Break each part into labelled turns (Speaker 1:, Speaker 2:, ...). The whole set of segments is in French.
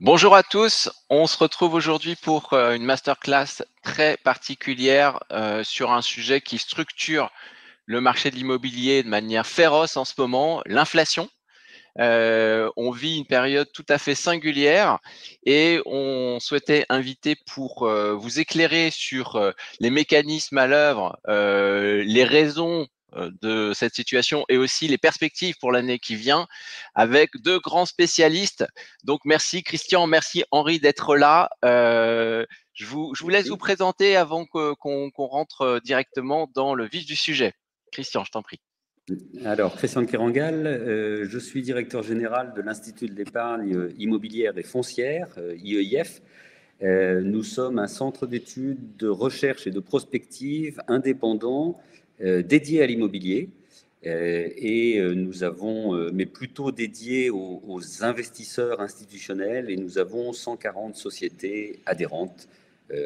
Speaker 1: Bonjour à tous, on se retrouve aujourd'hui pour une masterclass très particulière sur un sujet qui structure le marché de l'immobilier de manière féroce en ce moment, l'inflation. On vit une période tout à fait singulière et on souhaitait inviter pour vous éclairer sur les mécanismes à l'œuvre, les raisons de cette situation et aussi les perspectives pour l'année qui vient avec deux grands spécialistes. Donc merci Christian, merci Henri d'être là. Je vous laisse vous présenter avant qu'on rentre directement dans le vif du sujet. Christian, je t'en prie.
Speaker 2: Alors, Christian Kerangal, je suis directeur général de l'Institut de l'épargne immobilière et foncière, IEIF. Nous sommes un centre d'études, de recherche et de prospective indépendant dédié à l'immobilier. Nous avons, mais plutôt dédié aux investisseurs institutionnels, et nous avons 140 sociétés adhérentes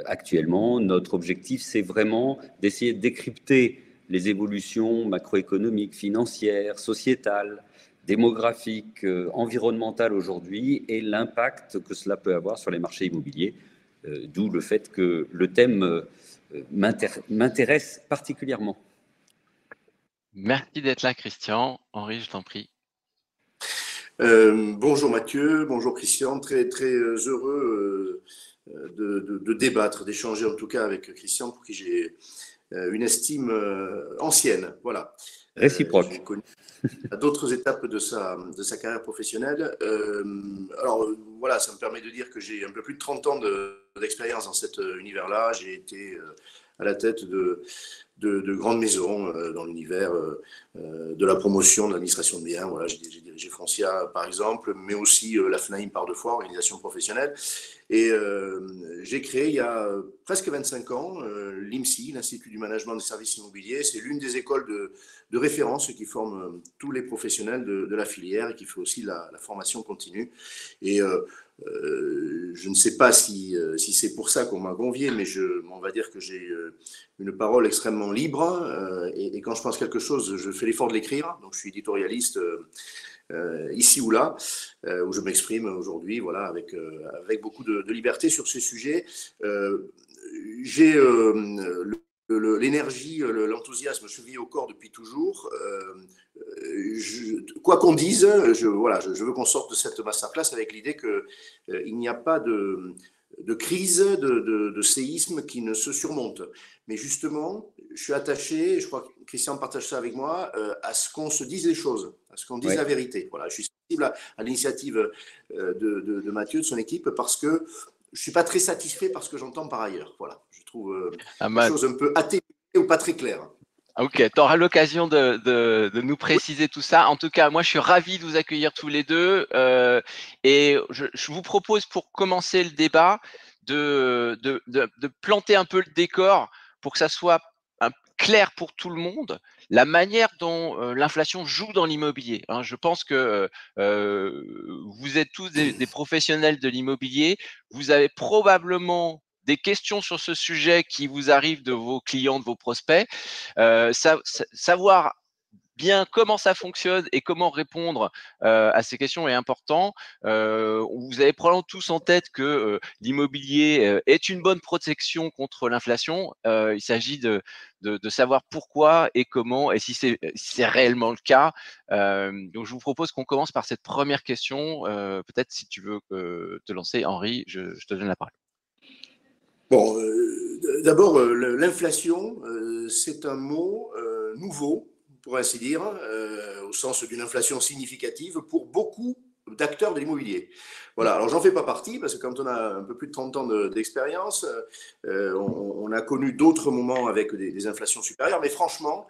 Speaker 2: actuellement. Notre objectif, c'est vraiment d'essayer de décrypter les évolutions macroéconomiques, financières, sociétales, démographiques, environnementales aujourd'hui et l'impact que cela peut avoir sur les marchés immobiliers, d'où le fait que le thème m'intéresse particulièrement.
Speaker 1: Merci d'être là, Christian. Henri, je t'en prie.
Speaker 3: Bonjour Mathieu, bonjour Christian, très heureux de débattre, d'échanger en tout cas avec Christian, pour qui j'ai une estime ancienne. Voilà.
Speaker 2: Réciproque.
Speaker 3: Je l'ai connu à d'autres étapes de sa carrière professionnelle. Alors voilà, ça me permet de dire que j'ai un peu plus de 30 ans d'expérience dans cet univers-là. J'ai été à la tête de grandes maisons dans l'univers de la promotion, de l'administration de biens. Voilà, j'ai dirigé Foncia, par exemple, mais aussi la FNAIM par deux fois, organisation professionnelle. Et j'ai créé il y a presque 25 ans l'IMSI, l'Institut du management des services immobiliers. C'est l'une des écoles de référence qui forme tous les professionnels de la filière et qui fait aussi la formation continue. Et je ne sais pas si c'est pour ça qu'on m'a convié, mais on va dire que j'ai une parole extrêmement libre et quand je pense quelque chose, je fais l'effort de l'écrire. Donc je suis éditorialiste ici ou là, où je m'exprime aujourd'hui, voilà, avec beaucoup de liberté sur ces sujets. J'ai l'énergie, l'enthousiasme chevillé au corps depuis toujours. Quoi qu'on dise, je veux qu'on sorte de cette masterclass avec l'idée qu'il n'y a pas de crise, de séisme qui ne se surmonte. Mais justement, je suis attaché, je crois que Christian partage ça avec moi, à ce qu'on se dise les choses, à ce qu'on dise la vérité. Voilà, je suis sensible à l'initiative de Mathieu, de son équipe, parce que je ne suis pas très satisfait par ce que j'entends par ailleurs. Voilà, je trouve les choses un peu atténuées ou pas très claires.
Speaker 1: Ok, tu auras l'occasion de nous préciser tout ça. En tout cas, moi, je suis ravi de vous accueillir tous les deux. Et je vous propose, pour commencer le débat, de planter un peu le décor pour que ça soit clair pour tout le monde, la manière dont l'inflation joue dans l'immobilier. Je pense que vous êtes tous des professionnels de l'immobilier. Vous avez probablement des questions sur ce sujet qui vous arrivent de vos clients, de vos prospects. Savoir bien comment ça fonctionne et comment répondre à ces questions est important. Vous avez probablement tous en tête que l'immobilier est une bonne protection contre l'inflation. Il s'agit de savoir pourquoi et comment et si c'est réellement le cas. Donc, je vous propose qu'on commence par cette première question. Peut-être si tu veux te lancer, Henri, je te donne la parole.
Speaker 3: Bon, d'abord, l'inflation, c'est un mot nouveau, pour ainsi dire, au sens d'une inflation significative pour beaucoup d'acteurs de l'immobilier. Voilà, alors j'en fais pas partie, parce que quand on a un peu plus de 30 ans d'expérience, on a connu d'autres moments avec des inflations supérieures, mais franchement,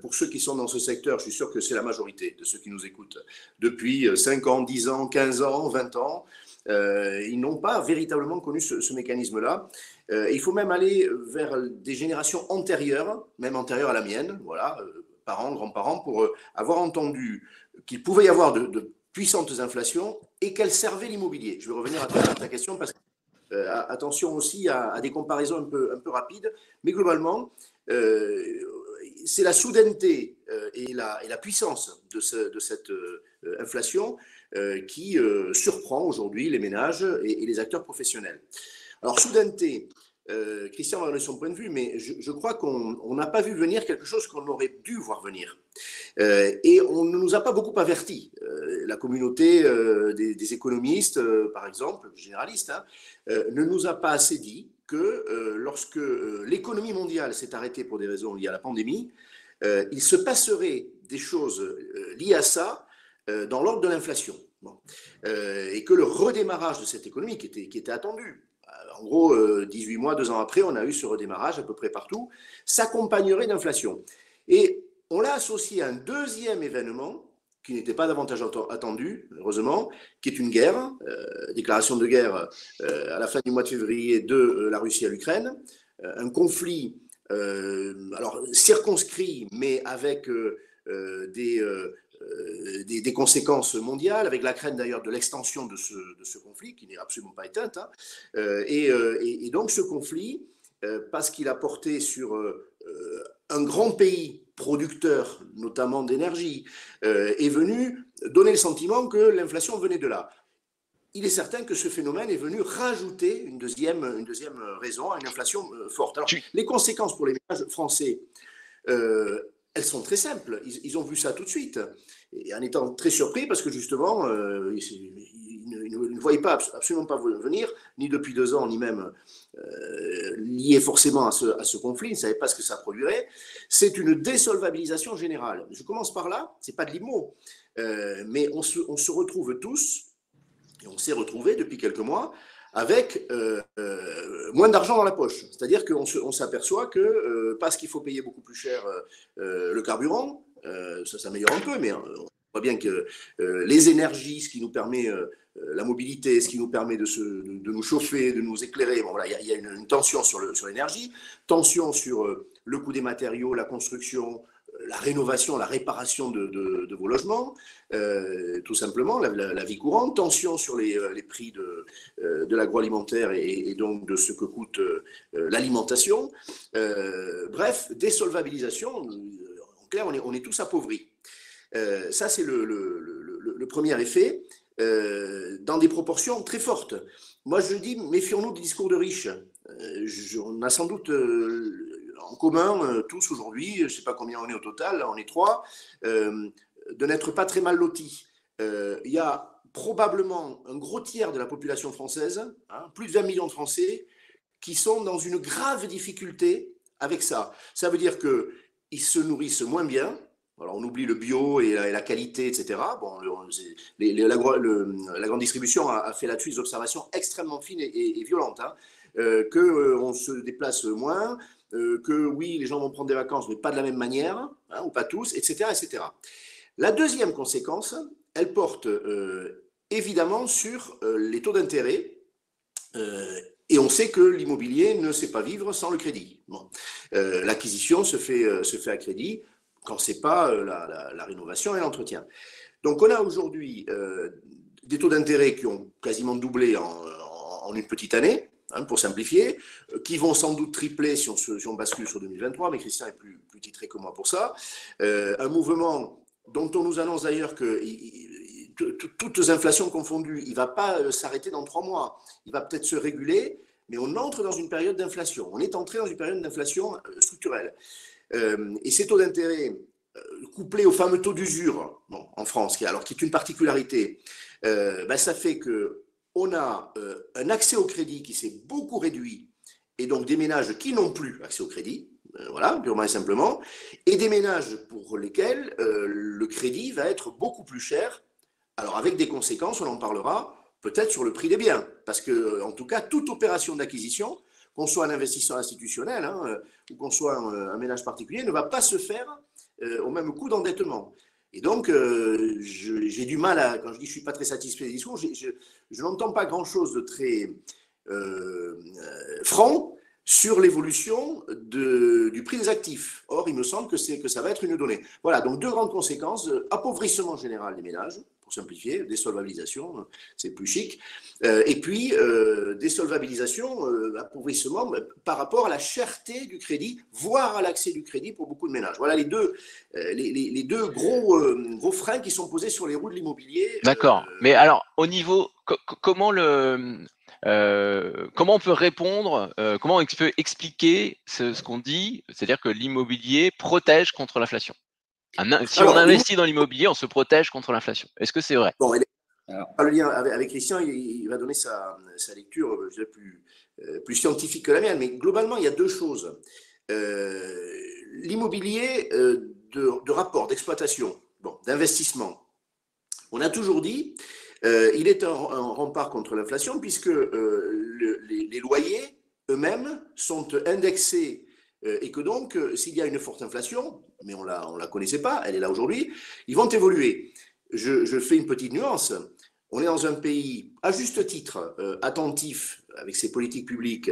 Speaker 3: pour ceux qui sont dans ce secteur, je suis sûr que c'est la majorité de ceux qui nous écoutent, depuis 5 ans, 10 ans, 15 ans, 20 ans, ils n'ont pas véritablement connu ce mécanisme-là. Il faut même aller vers des générations antérieures, même antérieures à la mienne, voilà, parents, grands-parents, pour avoir entendu qu'il pouvait y avoir de puissantes inflations et qu'elles servaient l'immobilier. Je vais revenir à ta question parce que attention aussi à des comparaisons un peu rapides, mais globalement, c'est la soudaineté et la puissance de cette inflation qui surprend aujourd'hui les ménages et les acteurs professionnels. Alors, soudaineté, Christian va donner son point de vue, mais je crois qu'on n'a pas vu venir quelque chose qu'on aurait dû voir venir. Et on ne nous a pas beaucoup avertis. La communauté des économistes, par exemple, généralistes, hein, ne nous a pas assez dit que lorsque l'économie mondiale s'est arrêtée pour des raisons liées à la pandémie, il se passerait des choses liées à ça dans l'ordre de l'inflation. Bon. Et que le redémarrage de cette économie qui était attendu, en gros, 18 mois, 2 ans après, on a eu ce redémarrage à peu près partout, s'accompagnerait d'inflation. Et on l'a associé à un deuxième événement qui n'était pas davantage attendu, heureusement, qui est une guerre, déclaration de guerre à la fin du mois de février de la Russie à l'Ukraine, un conflit alors circonscrit, mais avec des conséquences mondiales, avec la crainte d'ailleurs de l'extension de ce conflit, qui n'est absolument pas éteinte. Hein. Et donc ce conflit, parce qu'il a porté sur un grand pays producteur, notamment d'énergie, est venu donner le sentiment que l'inflation venait de là. Il est certain que ce phénomène est venu rajouter une deuxième raison à une inflation forte. Alors, les conséquences pour les ménages français, elles sont très simples. Ils ont vu ça tout de suite. Et en étant très surpris, parce que justement, ils ne voyaient absolument pas venir, ni depuis 2 ans, ni même lié forcément à ce conflit. Ils ne savaient pas ce que ça produirait. C'est une désolvabilisation générale. Je commence par là. Ce n'est pas de l'IMO. Mais on se retrouve tous, et on s'est retrouvés depuis quelques mois, avec moins d'argent dans la poche. C'est-à-dire qu'on s'aperçoit que, parce qu'il faut payer beaucoup plus cher le carburant, ça s'améliore un peu, mais on voit bien que les énergies, ce qui nous permet la mobilité, ce qui nous permet de nous chauffer, de nous éclairer, bon, voilà, il y a une tension sur l'énergie, tension sur le coût des matériaux, la construction, la rénovation, la réparation de vos logements, tout simplement, la vie courante, tension sur les prix de l'agroalimentaire et donc de ce que coûte l'alimentation. Bref, désolvabilisation, en clair, on est tous appauvris. Ça, c'est le premier effet, dans des proportions très fortes. Moi, je dis, méfions-nous des discours de riches. On a sans doute en commun, tous aujourd'hui, je ne sais pas combien on est au total, on est 3, de n'être pas très mal lotis. Il y a probablement un gros tiers de la population française, hein, plus de 20 millions de Français, qui sont dans une grave difficulté avec ça. Ça veut dire qu'ils se nourrissent moins bien. Alors on oublie le bio et la qualité, etc. Bon, la grande distribution a fait là-dessus des observations extrêmement fines et violentes. Hein, qu'on se déplace moins, que oui, les gens vont prendre des vacances, mais pas de la même manière, hein, ou pas tous, etc., etc. La deuxième conséquence, elle porte évidemment sur les taux d'intérêt, et on sait que l'immobilier ne sait pas vivre sans le crédit. Bon. L'acquisition se fait à crédit quand ce n'est pas la rénovation et l'entretien. Donc on a aujourd'hui des taux d'intérêt qui ont quasiment doublé en une petite année, hein, pour simplifier, qui vont sans doute tripler si on bascule sur 2023, mais Christian est plus titré que moi pour ça. Un mouvement dont on nous annonce d'ailleurs que toutes les inflations confondues, il ne va pas s'arrêter dans 3 mois, il va peut-être se réguler, mais on entre dans une période d'inflation. On est entré dans une période d'inflation structurelle. Et ces taux d'intérêt, couplés au fameux taux d'usure en France, qui est une particularité, ça fait qu'on a un accès au crédit qui s'est beaucoup réduit, et donc des ménages qui n'ont plus accès au crédit, voilà, purement et simplement, et des ménages pour lesquels le crédit va être beaucoup plus cher, alors avec des conséquences, on en parlera, peut-être sur le prix des biens, parce que en tout cas, toute opération d'acquisition, qu'on soit un investisseur institutionnel, hein, ou qu'on soit un ménage particulier, ne va pas se faire au même coût d'endettement. Et donc, j'ai du mal quand je dis que je ne suis pas très satisfait des discours, je n'entends pas grand-chose de très franc sur l'évolution du prix des actifs. Or, il me semble que ça va être une donnée. Voilà, donc 2 grandes conséquences. Appauvrissement général des ménages, pour simplifier, désolvabilisation, c'est plus chic. Et puis, désolvabilisation, appauvrissement par rapport à la cherté du crédit, voire à l'accès du crédit pour beaucoup de ménages. Voilà les deux gros freins qui sont posés sur les roues de l'immobilier.
Speaker 1: D'accord. Mais alors, au niveau, comment on peut répondre, comment on peut expliquer ce qu'on dit, c'est-à-dire que l'immobilier protège contre l'inflation. Si on investit dans l'immobilier, on se protège contre l'inflation. Est-ce que c'est vrai?
Speaker 3: Bon, le lien avec Christian, il va donner sa lecture plus scientifique que la mienne, mais globalement, il y a deux choses. L'immobilier de rapport, d'exploitation, d'investissement, on a toujours dit, il est un rempart contre l'inflation puisque les loyers eux-mêmes sont indexés et que donc, s'il y a une forte inflation, mais on la connaissait pas, elle est là aujourd'hui, ils vont évoluer. Je fais une petite nuance. On est dans un pays, à juste titre, attentif avec ses politiques publiques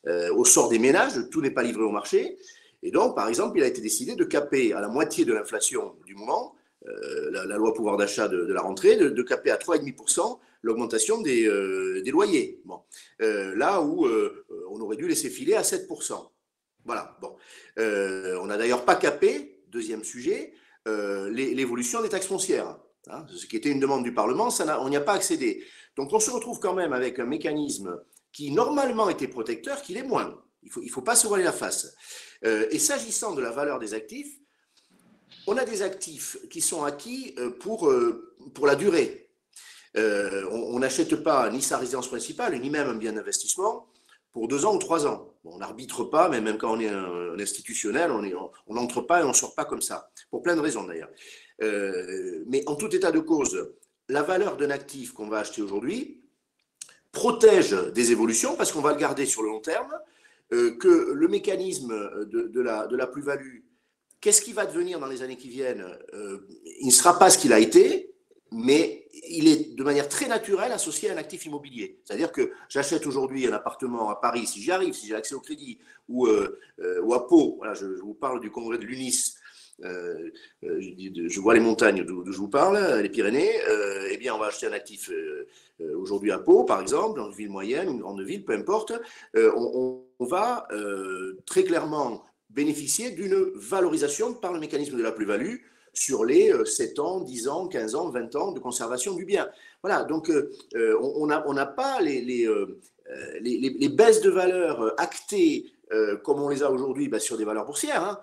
Speaker 3: au sort des ménages, tout n'est pas livré au marché. Et donc, par exemple, il a été décidé de caper à la moitié de l'inflation du moment, la loi pouvoir d'achat de la rentrée, de caper à 3,5% l'augmentation des loyers. Bon. Là où on aurait dû laisser filer à 7%. Voilà. Bon. On n'a d'ailleurs pas capé, deuxième sujet, l'évolution des taxes foncières. Hein, ce qui était une demande du Parlement, on n'y a pas accédé. Donc on se retrouve quand même avec un mécanisme qui normalement était protecteur, qui l'est moins. Il faut pas se voiler la face. Et s'agissant de la valeur des actifs, on a des actifs qui sont acquis pour la durée. On n'achète pas ni sa résidence principale, ni même un bien d'investissement pour 2 ans ou 3 ans. Bon, on n'arbitre pas, mais même quand on est un institutionnel, on n'entre pas et on ne sort pas comme ça, pour plein de raisons d'ailleurs. Mais en tout état de cause, la valeur d'un actif qu'on va acheter aujourd'hui protège des évolutions parce qu'on va le garder sur le long terme, que le mécanisme de la plus-value, qu'est-ce qui va devenir dans les années qui viennent, il ne sera pas ce qu'il a été, mais il est de manière très naturelle associé à un actif immobilier. C'est-à-dire que j'achète aujourd'hui un appartement à Paris, si j'y arrive, si j'ai accès au crédit, ou à Pau, voilà, je vous parle du congrès de l'UNIS, je vois les montagnes d'où je vous parle, les Pyrénées, eh bien on va acheter un actif aujourd'hui à Pau, par exemple, dans une ville moyenne, une grande ville, peu importe, on va très clairement bénéficier d'une valorisation par le mécanisme de la plus-value sur les 7 ans, 10 ans, 15 ans, 20 ans de conservation du bien. Voilà, donc on n'a pas les baisses de valeur actées comme on les a aujourd'hui sur des valeurs boursières, hein,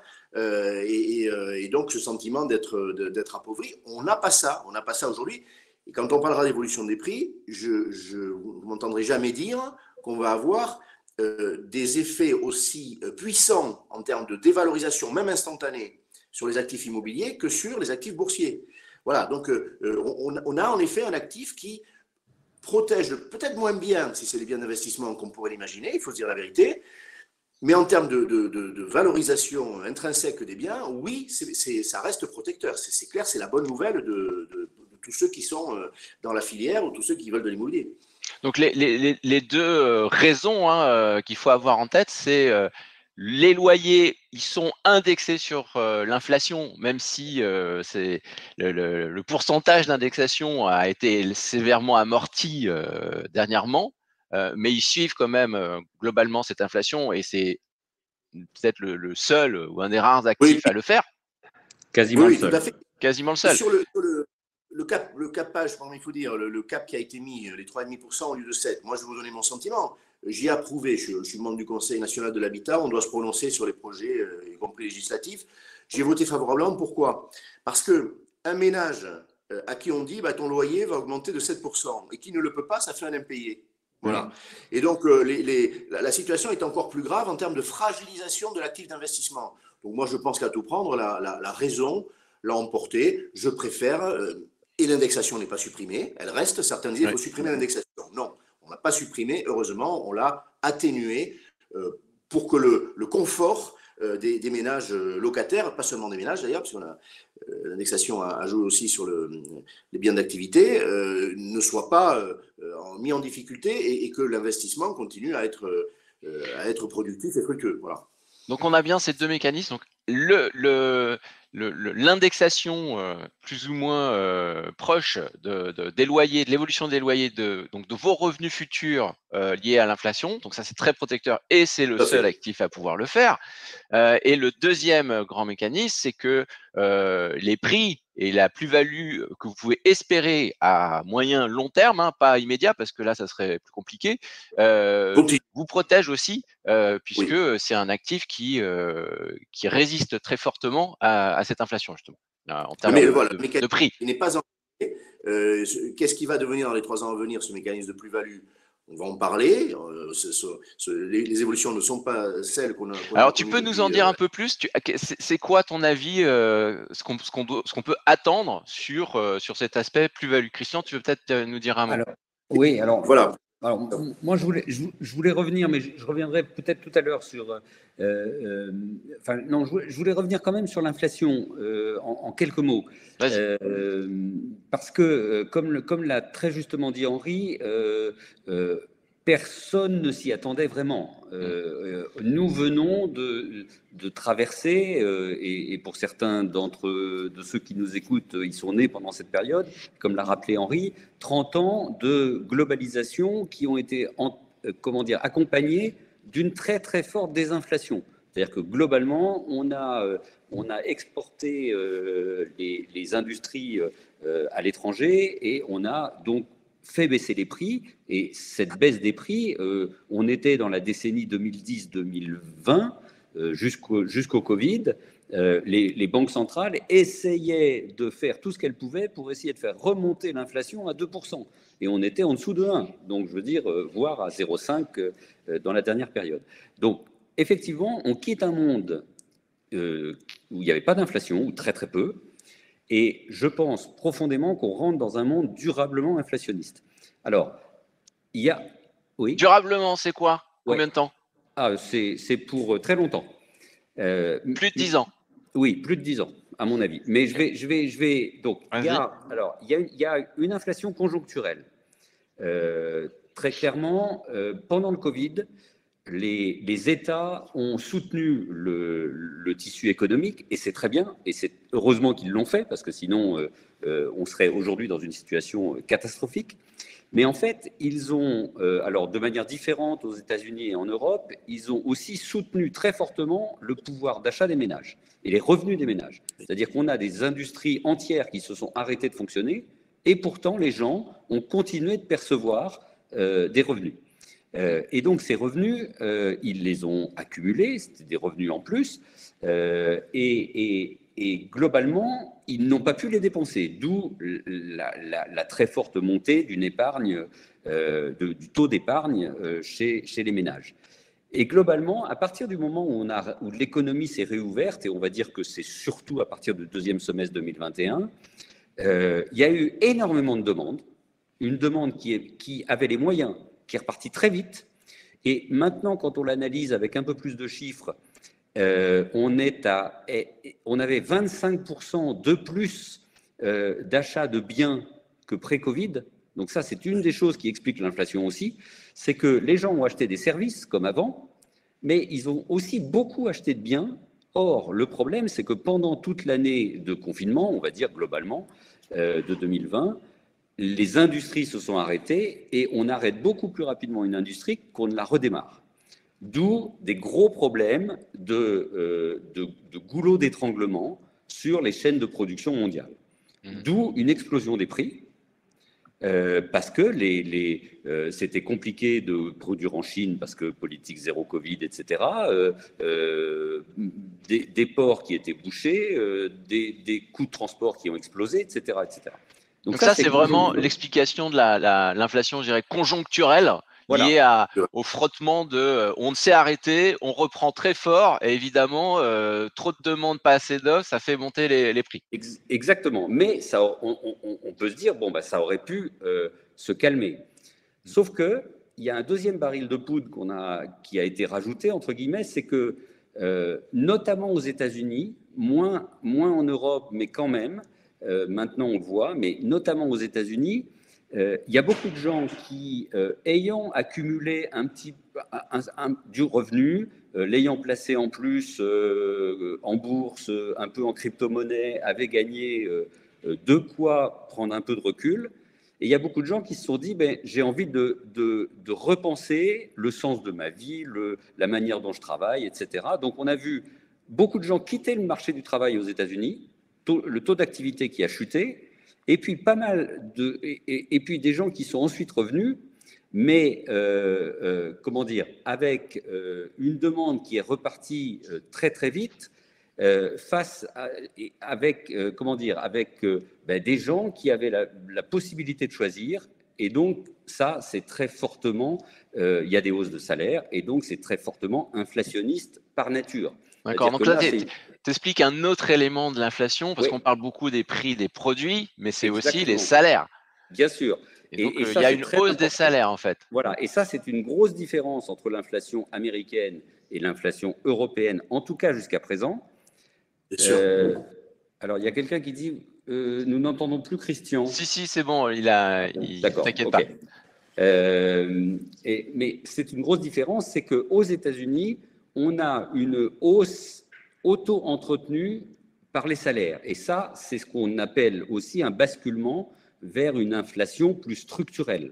Speaker 3: et donc ce sentiment d'être appauvri, on n'a pas ça aujourd'hui. Et quand on parlera d'évolution des prix, je ne m'entendrai jamais dire qu'on va avoir des effets aussi puissants en termes de dévalorisation, même instantanée, sur les actifs immobiliers que sur les actifs boursiers. Voilà, donc on a en effet un actif qui protège peut-être moins bien, si c'est les biens d'investissement qu'on pourrait l'imaginer, il faut se dire la vérité, mais en termes de valorisation intrinsèque des biens, oui, ça reste protecteur. C'est clair, c'est la bonne nouvelle de tous ceux qui sont dans la filière ou tous ceux qui veulent de l'immobilier.
Speaker 1: Donc les deux raisons qu'il faut avoir en tête, c'est les loyers, ils sont indexés sur l'inflation, même si c'est le pourcentage d'indexation a été sévèrement amorti dernièrement, mais ils suivent quand même globalement cette inflation et c'est peut-être le seul ou un des rares actifs à le faire.
Speaker 2: Quasiment
Speaker 3: oui,
Speaker 2: le seul.
Speaker 3: Tout à fait.
Speaker 1: Quasiment le seul.
Speaker 3: Sur le capage, il faut dire, le cap qui a été mis, les 3,5% au lieu de 7%, moi je vais vous donner mon sentiment. J'y ai approuvé, je suis membre du Conseil national de l'habitat, on doit se prononcer sur les projets, y compris législatifs. J'ai voté favorablement, pourquoi? Parce qu'un ménage à qui on dit ton loyer va augmenter de 7% et qui ne le peut pas, ça fait un impayé. Voilà. Et donc la situation est encore plus grave en termes de fragilisation de l'actif d'investissement. Donc moi je pense qu'à tout prendre, la raison l'a emporté. Je préfère, et l'indexation n'est pas supprimée, elle reste. Certains disaient qu'il faut supprimer l'indexation. Non, on n'a pas supprimé, heureusement, on l'a atténuée pour que le confort des ménages locataires, pas seulement des ménages d'ailleurs, parce que l'indexation a joué aussi sur les biens d'activité, ne soit pas mis en difficulté et que l'investissement continue à être productif et fructueux. Voilà.
Speaker 1: Donc on a bien ces deux mécanismes. Donc l'indexation plus ou moins proche des loyers, de l'évolution des loyers, donc de vos revenus futurs liés à l'inflation. Donc ça, c'est très protecteur et c'est le seul actif à pouvoir le faire. Et le deuxième grand mécanisme, c'est que les prix et la plus-value que vous pouvez espérer à moyen long terme, pas immédiat, parce que là, ça serait plus compliqué, vous protège aussi, puisque c'est un actif qui résiste très fortement à cette inflation, justement, en termes de prix.
Speaker 3: Il n'est pas en... Qu'est-ce qui va devenir dans les 3 ans à venir, ce mécanisme de plus-value? On va en parler. Les évolutions ne sont pas celles qu'on a.
Speaker 1: Alors, tu peux nous en dire un peu plus? C'est quoi, ton avis, ce qu'on peut attendre sur cet aspect plus-value? Christian, tu veux peut-être nous dire un mot?
Speaker 2: Alors,
Speaker 3: voilà.
Speaker 2: Alors, moi, je voulais revenir, mais je reviendrai peut-être tout à l'heure sur. Je voulais revenir quand même sur l'inflation en quelques mots. Parce que, comme l'a très justement dit Henri, personne ne s'y attendait vraiment. Nous venons de traverser, et pour certains de ceux qui nous écoutent, ils sont nés pendant cette période, comme l'a rappelé Henri, 30 ans de globalisation qui ont été accompagnés d'une très très forte désinflation. C'est-à-dire que globalement, on a exporté les industries à l'étranger et on a donc fait baisser les prix. Et cette baisse des prix, on était dans la décennie 2010-2020 jusqu'au Covid. Les banques centrales essayaient de faire tout ce qu'elles pouvaient pour essayer de faire remonter l'inflation à 2%. Et on était en dessous de 1, donc je veux dire, voire à 0,5 dans la dernière période. Donc, effectivement, on quitte un monde où il n'y avait pas d'inflation, ou très très peu, et je pense profondément qu'on rentre dans un monde durablement inflationniste. Alors, il y a...
Speaker 1: Oui. Durablement, c'est quoi? Combien de temps?
Speaker 2: C'est pour très longtemps.
Speaker 1: Plus de 10 ans.
Speaker 2: Oui, plus de 10 ans, à mon avis. Mais je vais donc, il y a une inflation conjoncturelle. Très clairement, pendant le Covid, les États ont soutenu le tissu économique, et c'est très bien, et c'est heureusement qu'ils l'ont fait, parce que sinon, on serait aujourd'hui dans une situation catastrophique. Mais en fait, ils ont, alors de manière différente aux États-Unis et en Europe, ils ont aussi soutenu très fortement le pouvoir d'achat des ménages et les revenus des ménages. C'est-à-dire qu'on a des industries entières qui se sont arrêtées de fonctionner, et pourtant les gens ont continué de percevoir des revenus. Et donc ces revenus, ils les ont accumulés, c'était des revenus en plus, et globalement, ils n'ont pas pu les dépenser, d'où la très forte montée d'une épargne, du taux d'épargne chez les ménages. Et globalement, à partir du moment où l'économie s'est réouverte, et on va dire que c'est surtout à partir du deuxième semestre 2021, il y a eu énormément de demandes, une demande qui avait les moyens, qui est repartie très vite. Et maintenant, quand on l'analyse avec un peu plus de chiffres, on avait 25% de plus d'achats de biens que pré-Covid. Donc ça, c'est une des choses qui explique l'inflation aussi. C'est que les gens ont acheté des services comme avant, mais ils ont aussi beaucoup acheté de biens. Or, le problème, c'est que pendant toute l'année de confinement, on va dire globalement, de 2020, les industries se sont arrêtées et on arrête beaucoup plus rapidement une industrie qu'on ne la redémarre. D'où des gros problèmes de goulot d'étranglement sur les chaînes de production mondiales. D'où une explosion des prix, parce que c'était compliqué de produire en Chine parce que politique zéro Covid, etc. Des ports qui étaient bouchés, des coûts de transport qui ont explosé, etc. etc.
Speaker 1: Donc ça, c'est vraiment l'explication de l'inflation, je dirais, conjoncturelle, liée au frottement de on s'est arrêté, on reprend très fort, et évidemment, trop de demandes, pas assez d'offres, ça fait monter les prix.
Speaker 2: Exactement, mais ça, on peut se dire, bon, bah, ça aurait pu se calmer. Sauf qu'il y a un deuxième baril de poudre qui a été rajouté, entre guillemets, c'est que, notamment aux États-Unis, moins en Europe, mais quand même, maintenant on le voit, mais notamment aux États-Unis, il y a beaucoup de gens qui, ayant accumulé du revenu, l'ayant placé en plus en bourse, un peu en crypto-monnaie, avaient gagné de quoi prendre un peu de recul. Et il y a beaucoup de gens qui se sont dit, ben, j'ai envie de repenser le sens de ma vie, la manière dont je travaille, etc. Donc on a vu beaucoup de gens quitter le marché du travail aux États-Unis, le taux d'activité qui a chuté, et puis pas mal et puis des gens qui sont ensuite revenus, mais comment dire, avec une demande qui est repartie très très vite, avec comment dire, avec ben, des gens qui avaient la possibilité de choisir, et donc ça c'est très fortement, il y a des hausses de salaire, et donc c'est très fortement inflationniste par nature.
Speaker 1: D'accord, donc là, tu expliques un autre élément de l'inflation, parce qu'on parle beaucoup des prix des produits, mais c'est aussi les salaires.
Speaker 2: Bien sûr.
Speaker 1: Et donc, il y a une hausse des salaires, en fait.
Speaker 2: Voilà, et ça, c'est une grosse différence entre l'inflation américaine et l'inflation européenne, en tout cas jusqu'à présent.
Speaker 3: Bien sûr.
Speaker 2: Alors, il y a quelqu'un qui dit nous n'entendons plus Christian.
Speaker 1: Si, c'est bon, t'inquiète pas.
Speaker 2: Mais c'est une grosse différence, c'est qu'aux États-Unis, on a une hausse auto-entretenue par les salaires. Et ça, c'est ce qu'on appelle aussi un basculement vers une inflation plus structurelle.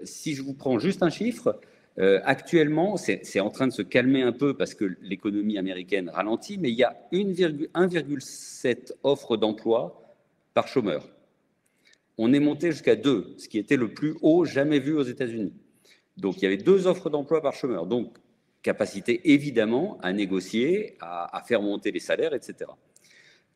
Speaker 2: Si je vous prends juste un chiffre, actuellement, c'est en train de se calmer un peu parce que l'économie américaine ralentit, mais il y a 1,7 offres d'emploi par chômeur. On est monté jusqu'à 2, ce qui était le plus haut jamais vu aux États-Unis. Donc, il y avait 2 offres d'emploi par chômeur. Donc, capacité évidemment à négocier, à faire monter les salaires, etc.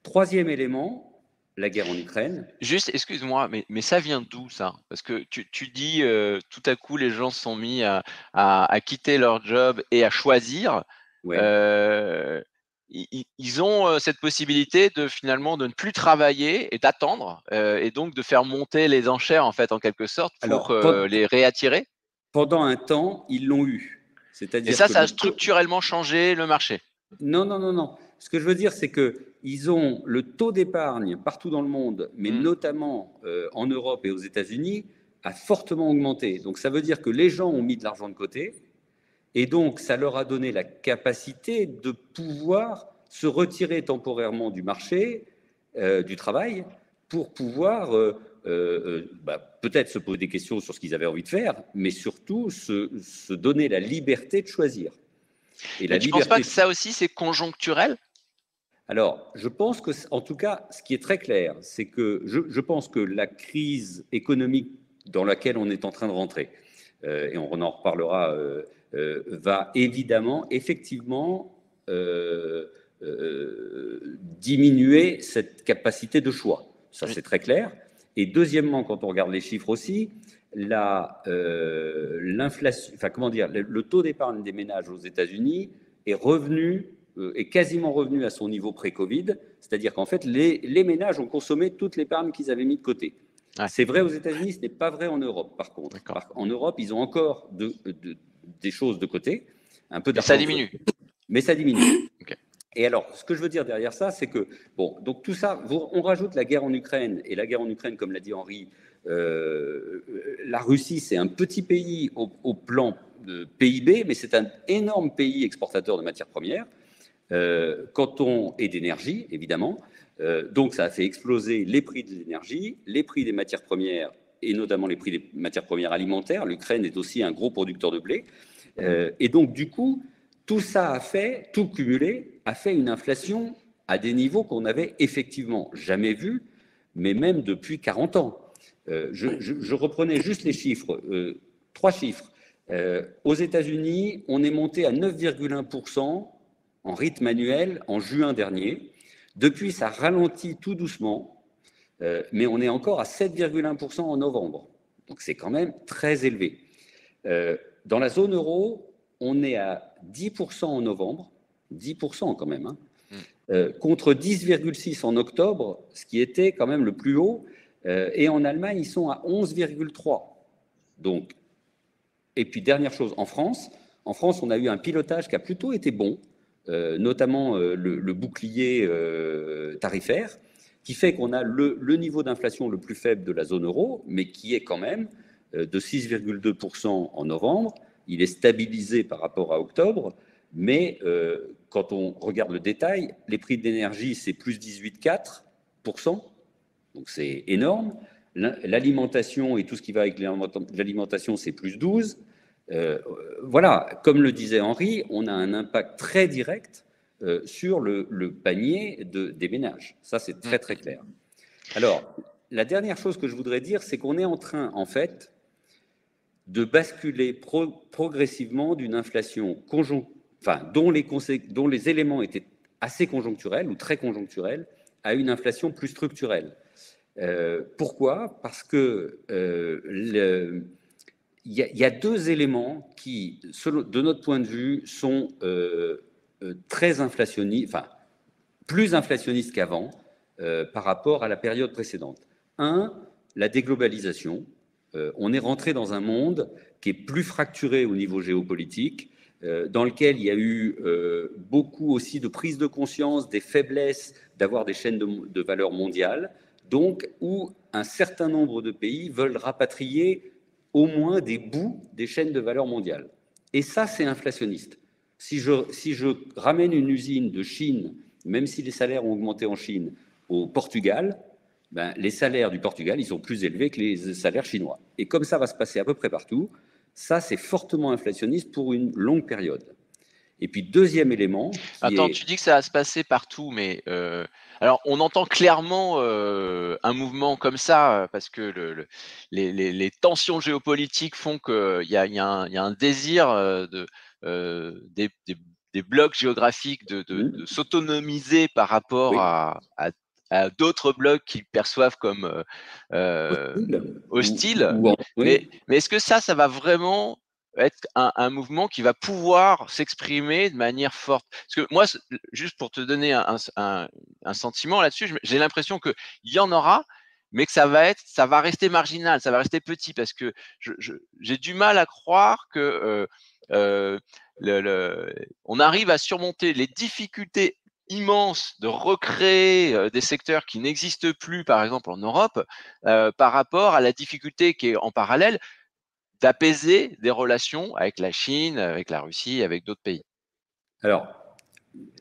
Speaker 2: Troisième élément, la guerre en Ukraine.
Speaker 1: Juste, excuse-moi, mais ça vient d'où ça? Parce que tu dis tout à coup les gens se sont mis à quitter leur job et à choisir. Ouais. Ils ont cette possibilité de finalement de ne plus travailler et d'attendre et donc de faire monter les enchères en fait en quelque sorte pour les réattirer.
Speaker 2: Pendant un temps, ils l'ont eu.
Speaker 1: Et ça a structurellement changé le marché.
Speaker 2: Non. Ce que je veux dire, c'est qu'ils ont le taux d'épargne partout dans le monde, mais notamment en Europe et aux États-Unis, a fortement augmenté. Donc ça veut dire que les gens ont mis de l'argent de côté, et donc ça leur a donné la capacité de pouvoir se retirer temporairement du marché du travail pour pouvoir peut-être se poser des questions sur ce qu'ils avaient envie de faire, mais surtout se donner la liberté de choisir.
Speaker 1: Et tu ne penses pas que ça aussi, c'est conjoncturel?
Speaker 2: Alors, je pense que, en tout cas, ce qui est très clair, c'est que je pense que la crise économique dans laquelle on est en train de rentrer, et on en reparlera, va évidemment, effectivement, diminuer cette capacité de choix. Ça, c'est très clair. Et deuxièmement, quand on regarde les chiffres aussi, l'inflation, enfin comment dire, le taux d'épargne des ménages aux États-Unis est quasiment revenu à son niveau pré-Covid, c'est-à-dire qu'en fait, les ménages ont consommé toute l'épargne qu'ils avaient mis de côté. Ouais. C'est vrai aux États-Unis, ce n'est pas vrai en Europe, par contre. En Europe, ils ont encore des choses de côté, un peu d'argent.
Speaker 1: Mais ça diminue.
Speaker 2: Mais ça diminue. Okay. Et alors, ce que je veux dire derrière ça, c'est que, bon, donc tout ça, on rajoute la guerre en Ukraine, et la guerre en Ukraine, comme l'a dit Henri, la Russie, c'est un petit pays au plan de PIB, mais c'est un énorme pays exportateur de matières premières, et d'énergie, évidemment. Donc, ça a fait exploser les prix de l'énergie, les prix des matières premières, et notamment les prix des matières premières alimentaires. L'Ukraine est aussi un gros producteur de blé. Et donc, du coup, tout ça tout cumulé, a fait une inflation à des niveaux qu'on n'avait effectivement jamais vus, mais même depuis 40 ans. Je reprenais juste les chiffres, 3 chiffres. Aux États-Unis, on est monté à 9,1% en rythme annuel en juin dernier. Depuis, ça ralentit tout doucement, mais on est encore à 7,1% en novembre. Donc, c'est quand même très élevé. Dans la zone euro, on est à 10% en novembre, 10% quand même, hein, contre 10,6% en octobre, ce qui était quand même le plus haut. Et en Allemagne, ils sont à 11,3%. Donc, et puis, dernière chose, en France, on a eu un pilotage qui a plutôt été bon, notamment le bouclier tarifaire, qui fait qu'on a le niveau d'inflation le plus faible de la zone euro, mais qui est quand même de 6,2% en novembre. Il est stabilisé par rapport à octobre, mais quand on regarde le détail, les prix de l'énergie, c'est plus 18,4%, donc c'est énorme. L'alimentation et tout ce qui va avec l'alimentation, c'est plus 12%. Voilà, comme le disait Henri, on a un impact très direct sur le panier des ménages. Ça, c'est très, très clair. Alors, la dernière chose que je voudrais dire, c'est qu'on est en train, en fait, de basculer progressivement d'une inflation dont les éléments étaient assez conjoncturels ou très conjoncturels à une inflation plus structurelle. Pourquoi ? Parce que il y a deux éléments qui, de notre point de vue, sont très inflationnistes, enfin, plus inflationnistes qu'avant par rapport à la période précédente. Un, la déglobalisation. On est rentré dans un monde qui est plus fracturé au niveau géopolitique, dans lequel il y a eu beaucoup aussi de prise de conscience des faiblesses d'avoir des chaînes de valeur mondiales, donc où un certain nombre de pays veulent rapatrier au moins des bouts des chaînes de valeur mondiales. Et ça, c'est inflationniste. Si je ramène une usine de Chine, même si les salaires ont augmenté en Chine, au Portugal, ben, les salaires du Portugal, ils sont plus élevés que les salaires chinois. Et comme ça va se passer à peu près partout, ça, c'est fortement inflationniste pour une longue période. Et puis, deuxième élément…
Speaker 1: Attends, tu dis que ça va se passer partout, mais alors on entend clairement un mouvement comme ça, parce que les tensions géopolitiques font qu'il y a un désir des blocs géographiques de s'autonomiser par rapport
Speaker 2: Oui.
Speaker 1: à d'autres blocs qu'ils perçoivent comme hostiles.
Speaker 2: Oui.
Speaker 1: Mais est-ce que ça va vraiment être un mouvement qui va pouvoir s'exprimer de manière forte? Parce que moi, juste pour te donner un sentiment là-dessus, j'ai l'impression qu'il y en aura, mais que ça va rester marginal, ça va rester petit, parce que j'ai du mal à croire que on arrive à surmonter les difficultés immenses de recréer des secteurs qui n'existent plus, par exemple en Europe, par rapport à la difficulté qui est en parallèle d'apaiser des relations avec la Chine, avec la Russie, avec d'autres pays.
Speaker 2: Alors,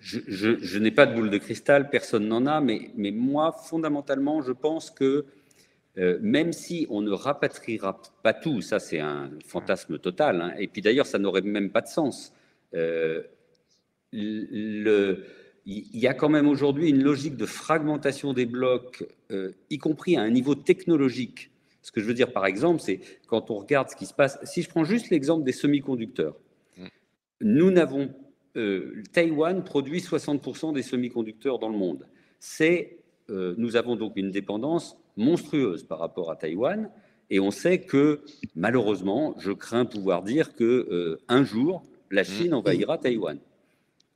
Speaker 2: je n'ai pas de boule de cristal, personne n'en a, mais moi, fondamentalement, je pense que même si on ne rapatriera pas tout, ça c'est un fantasme total, hein, et puis d'ailleurs, ça n'aurait même pas de sens. Il y a quand même aujourd'hui une logique de fragmentation des blocs, y compris à un niveau technologique. Ce que je veux dire, par exemple, c'est quand on regarde ce qui se passe. Si je prends juste l'exemple des semi-conducteurs, nous n'avons Taïwan produit 60% des semi-conducteurs dans le monde. Nous avons donc une dépendance monstrueuse par rapport à Taïwan, et on sait que malheureusement, je crains pouvoir dire que un jour, la Chine envahira Taïwan.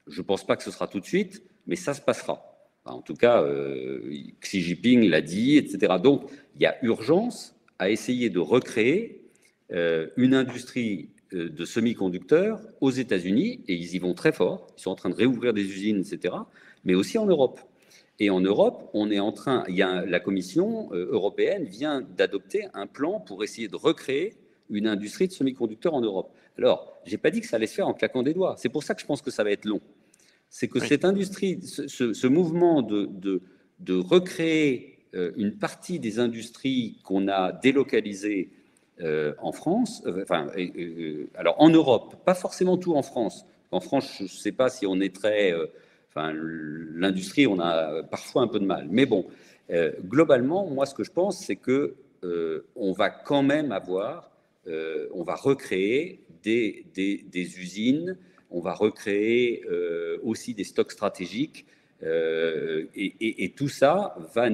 Speaker 2: Je ne pense pas que ce sera tout de suite, mais ça se passera. En tout cas, Xi Jinping l'a dit, etc. Donc, il y a urgence à essayer de recréer une industrie de semi-conducteurs aux États-Unis, et ils y vont très fort. Ils sont en train de réouvrir des usines, etc., mais aussi en Europe. Et en Europe, la Commission européenne vient d'adopter un plan pour essayer de recréer une industrie de semi-conducteurs en Europe. Alors, je n'ai pas dit que ça allait se faire en claquant des doigts. C'est pour ça que je pense que ça va être long. C'est que cette industrie, ce mouvement de recréer une partie des industries qu'on a délocalisées en France, alors en Europe, pas forcément tout en France. En France, je ne sais pas si on est très… l'industrie, on a parfois un peu de mal. Mais bon, globalement, moi, ce que je pense, c'est que on va quand même avoir, on va recréer des usines, on va recréer aussi des stocks stratégiques, et tout ça va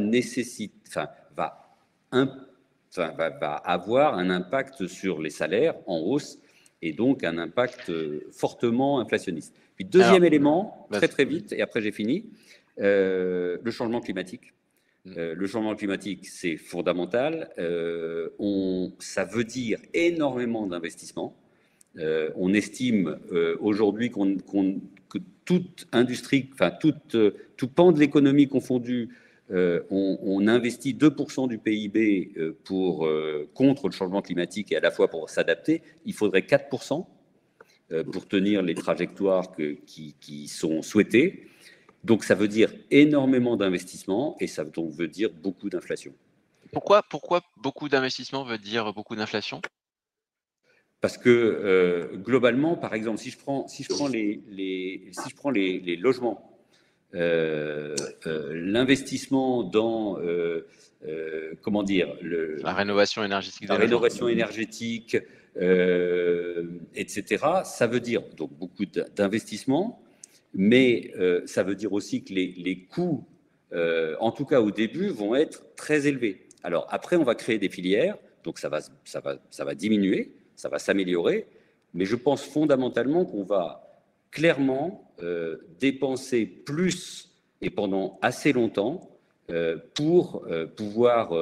Speaker 2: va avoir un impact sur les salaires en hausse, et donc un impact fortement inflationniste. Puis deuxième élément, très vite, et après j'ai fini, le changement climatique. Le changement climatique, c'est fondamental. Ça veut dire énormément d'investissements. On estime aujourd'hui que toute industrie, tout pan de l'économie confondu, on investit 2% du PIB contre le changement climatique et à la fois pour s'adapter, il faudrait 4% pour tenir les trajectoires qui sont souhaitées. Donc ça veut dire énormément d'investissement et ça donc veut dire beaucoup d'inflation.
Speaker 1: Pourquoi beaucoup d'investissement veut dire beaucoup d'inflation?
Speaker 2: Parce que globalement, par exemple, si je prends les logements, l'investissement dans comment dire,
Speaker 1: la rénovation énergétique
Speaker 2: la
Speaker 1: des logements.
Speaker 2: rénovation énergétique, etc. Ça veut dire donc beaucoup d'investissement, mais ça veut dire aussi que les coûts, en tout cas au début, vont être très élevés. Alors après, on va créer des filières, donc ça va diminuer, ça va s'améliorer, mais je pense fondamentalement qu'on va clairement dépenser plus et pendant assez longtemps pour pouvoir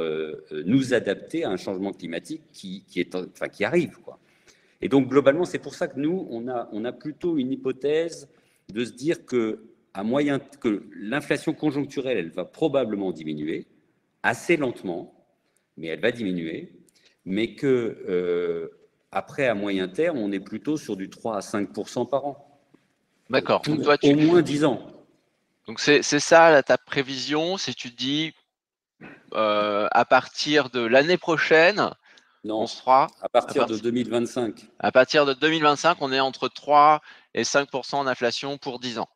Speaker 2: nous adapter à un changement climatique qui arrive, quoi. Et donc, globalement, c'est pour ça que nous, on a plutôt une hypothèse de se dire que l'inflation conjoncturelle, elle va probablement diminuer, assez lentement, mais elle va diminuer, mais que après, à moyen terme, on est plutôt sur du 3 à 5% par an.
Speaker 1: D'accord.
Speaker 2: Pour au moins 10 ans.
Speaker 1: Donc c'est ça là, ta prévision, si tu te dis à partir de l'année prochaine,
Speaker 2: non,
Speaker 1: on sera
Speaker 2: à partir de 2025.
Speaker 1: À partir de 2025, on est entre 3 et 5% d'inflation pour 10 ans.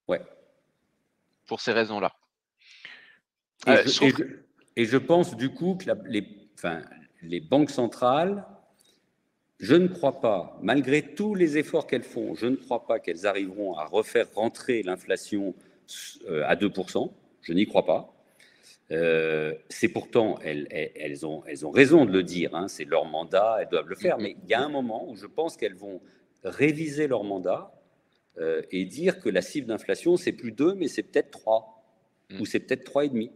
Speaker 2: Ouais.
Speaker 1: Pour ces raisons-là.
Speaker 2: Et je pense du coup que les banques centrales, je ne crois pas, malgré tous les efforts qu'elles font, je ne crois pas qu'elles arriveront à refaire rentrer l'inflation à 2%. Je n'y crois pas. C'est pourtant, elles ont raison de le dire, hein, c'est leur mandat, elles doivent le faire, mais il y a un moment où je pense qu'elles vont réviser leur mandat et dire que la cible d'inflation, c'est plus 2, mais c'est peut-être 3, ou c'est peut-être 3,5.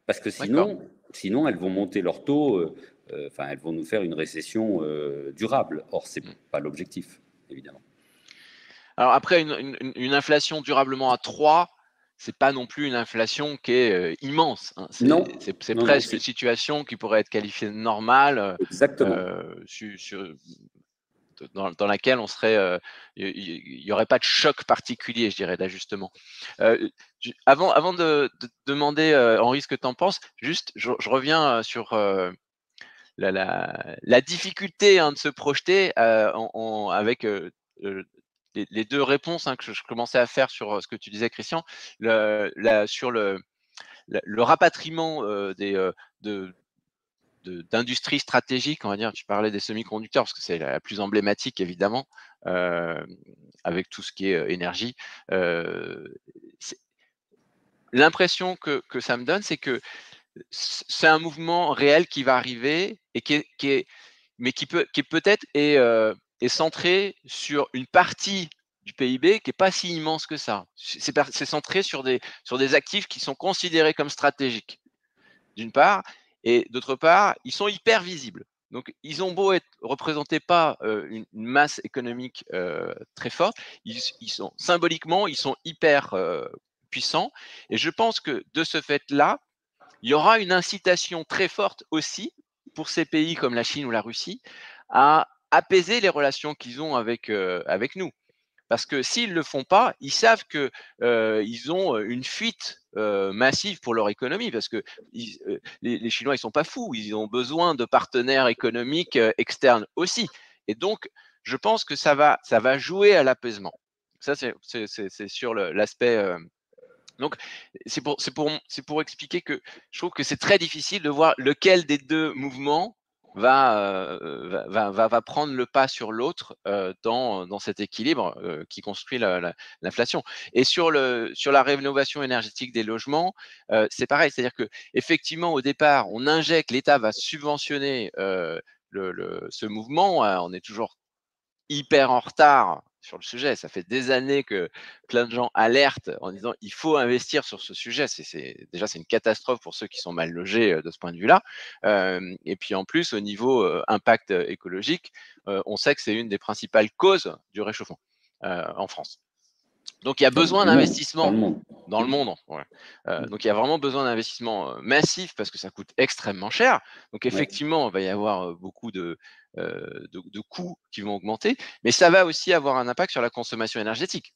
Speaker 2: Parce que sinon, elles vont monter leur taux, elles vont nous faire une récession durable. Or, ce n'est pas l'objectif, évidemment.
Speaker 1: Alors après, une inflation durablement à 3, c'est pas non plus une inflation qui est immense. Hein. C'est presque une situation qui pourrait être qualifiée de normale.
Speaker 2: Exactement.
Speaker 1: Dans laquelle on serait, il n'y aurait pas de choc particulier, je dirais, d'ajustement. Avant de demander, Henri, ce que tu en penses, juste, je reviens sur la difficulté de se projeter avec les deux réponses que je commençais à faire sur ce que tu disais, Christian, sur le rapatriement d'industries stratégiques, on va dire. Tu parlais des semi-conducteurs parce que c'est la plus emblématique évidemment, avec tout ce qui est énergie. L'impression que ça me donne, c'est que c'est un mouvement réel qui va arriver et qui peut-être est centré sur une partie du PIB qui n'est pas si immense que ça. C'est centré sur des actifs qui sont considérés comme stratégiques, d'une part, et d'autre part, ils sont hyper visibles. Donc, ils ont beau être représentés pas une masse économique très forte, ils sont symboliquement, ils sont hyper puissants. Et je pense que de ce fait-là, il y aura une incitation très forte aussi pour ces pays comme la Chine ou la Russie à apaiser les relations qu'ils ont avec nous. Parce que s'ils ne le font pas, ils savent qu'ils ont une fuite massive pour leur économie. Parce que les Chinois, ils ne sont pas fous. Ils ont besoin de partenaires économiques externes aussi. Et donc, je pense que ça va jouer à l'apaisement. Ça, c'est sur l'aspect. Donc, c'est pour expliquer que je trouve que c'est très difficile de voir lequel des deux mouvements va prendre le pas sur l'autre dans cet équilibre qui construit l'inflation. Et sur la rénovation énergétique des logements, c'est pareil, c'est-à-dire que effectivement au départ, on injecte, l'État va subventionner ce mouvement, on est toujours hyper en retard sur le sujet. Ça fait des années que plein de gens alertent en disant il faut investir sur ce sujet. Déjà, c'est une catastrophe pour ceux qui sont mal logés de ce point de vue-là. Et puis en plus, au niveau impact écologique, on sait que c'est une des principales causes du réchauffement en France. Donc, il y a besoin d'investissement
Speaker 2: dans le monde.
Speaker 1: Ouais. Donc, il y a vraiment besoin d'investissement massif parce que ça coûte extrêmement cher. Donc, effectivement, il va y avoir beaucoup de coûts qui vont augmenter, mais ça va aussi avoir un impact sur la consommation énergétique.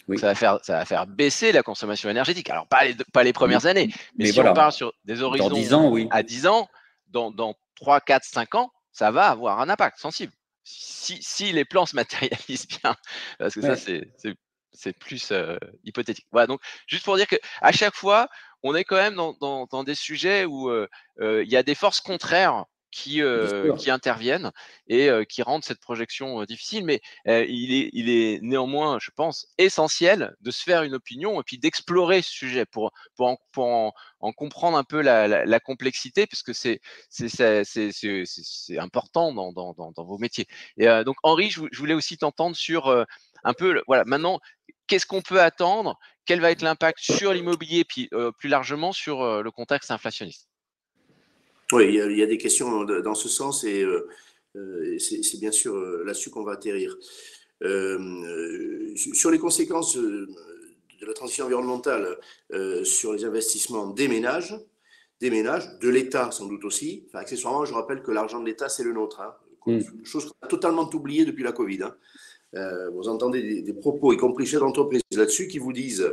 Speaker 1: Donc, ça va faire baisser la consommation énergétique. Alors, pas les premières années, mais si on parle sur des horizons
Speaker 2: dans 10 ans,
Speaker 1: à 10 ans, dans 3, 4, 5 ans, ça va avoir un impact sensible. Si les plans se matérialisent bien, parce que ça, c'est plus hypothétique. Voilà, donc juste pour dire qu'à chaque fois, on est quand même dans des sujets où il y a des forces contraires qui interviennent et qui rendent cette projection difficile, mais il est néanmoins, je pense, essentiel de se faire une opinion et puis d'explorer ce sujet pour en comprendre un peu la complexité, parce que c'est important dans vos métiers. Et donc Henri, je voulais aussi t'entendre sur un peu, voilà, maintenant, qu'est-ce qu'on peut attendre? Quel va être l'impact sur l'immobilier, puis plus largement sur le contexte inflationniste?
Speaker 3: Oui, il y a des questions dans ce sens et c'est bien sûr là-dessus qu'on va atterrir. Sur les conséquences de la transition environnementale sur les investissements des ménages, de l'État sans doute aussi. Enfin, accessoirement, je rappelle que l'argent de l'État, c'est le nôtre. Chose qu'on a totalement oubliée depuis la Covid. Vous entendez des propos, y compris chefs d'entreprise là-dessus, qui vous disent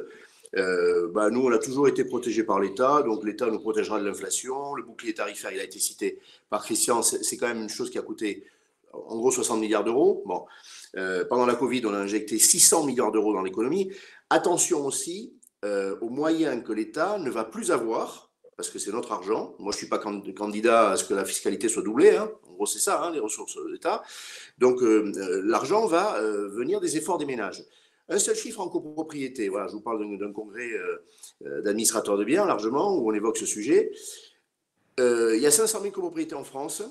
Speaker 3: nous, on a toujours été protégés par l'État, donc l'État nous protégera de l'inflation. Le bouclier tarifaire, il a été cité par Christian, c'est quand même une chose qui a coûté en gros 60 milliards d'euros. Bon. Pendant la Covid, on a injecté 600 milliards d'euros dans l'économie. Attention aussi aux moyens que l'État ne va plus avoir, parce que c'est notre argent. Moi, je ne suis pas candidat à ce que la fiscalité soit doublée. En gros, c'est ça, les ressources de l'État. Donc, l'argent va venir des efforts des ménages. Un seul chiffre en copropriété. Voilà, je vous parle d'un congrès d'administrateurs de biens, largement, où on évoque ce sujet. Il y a 500 000 copropriétés en France.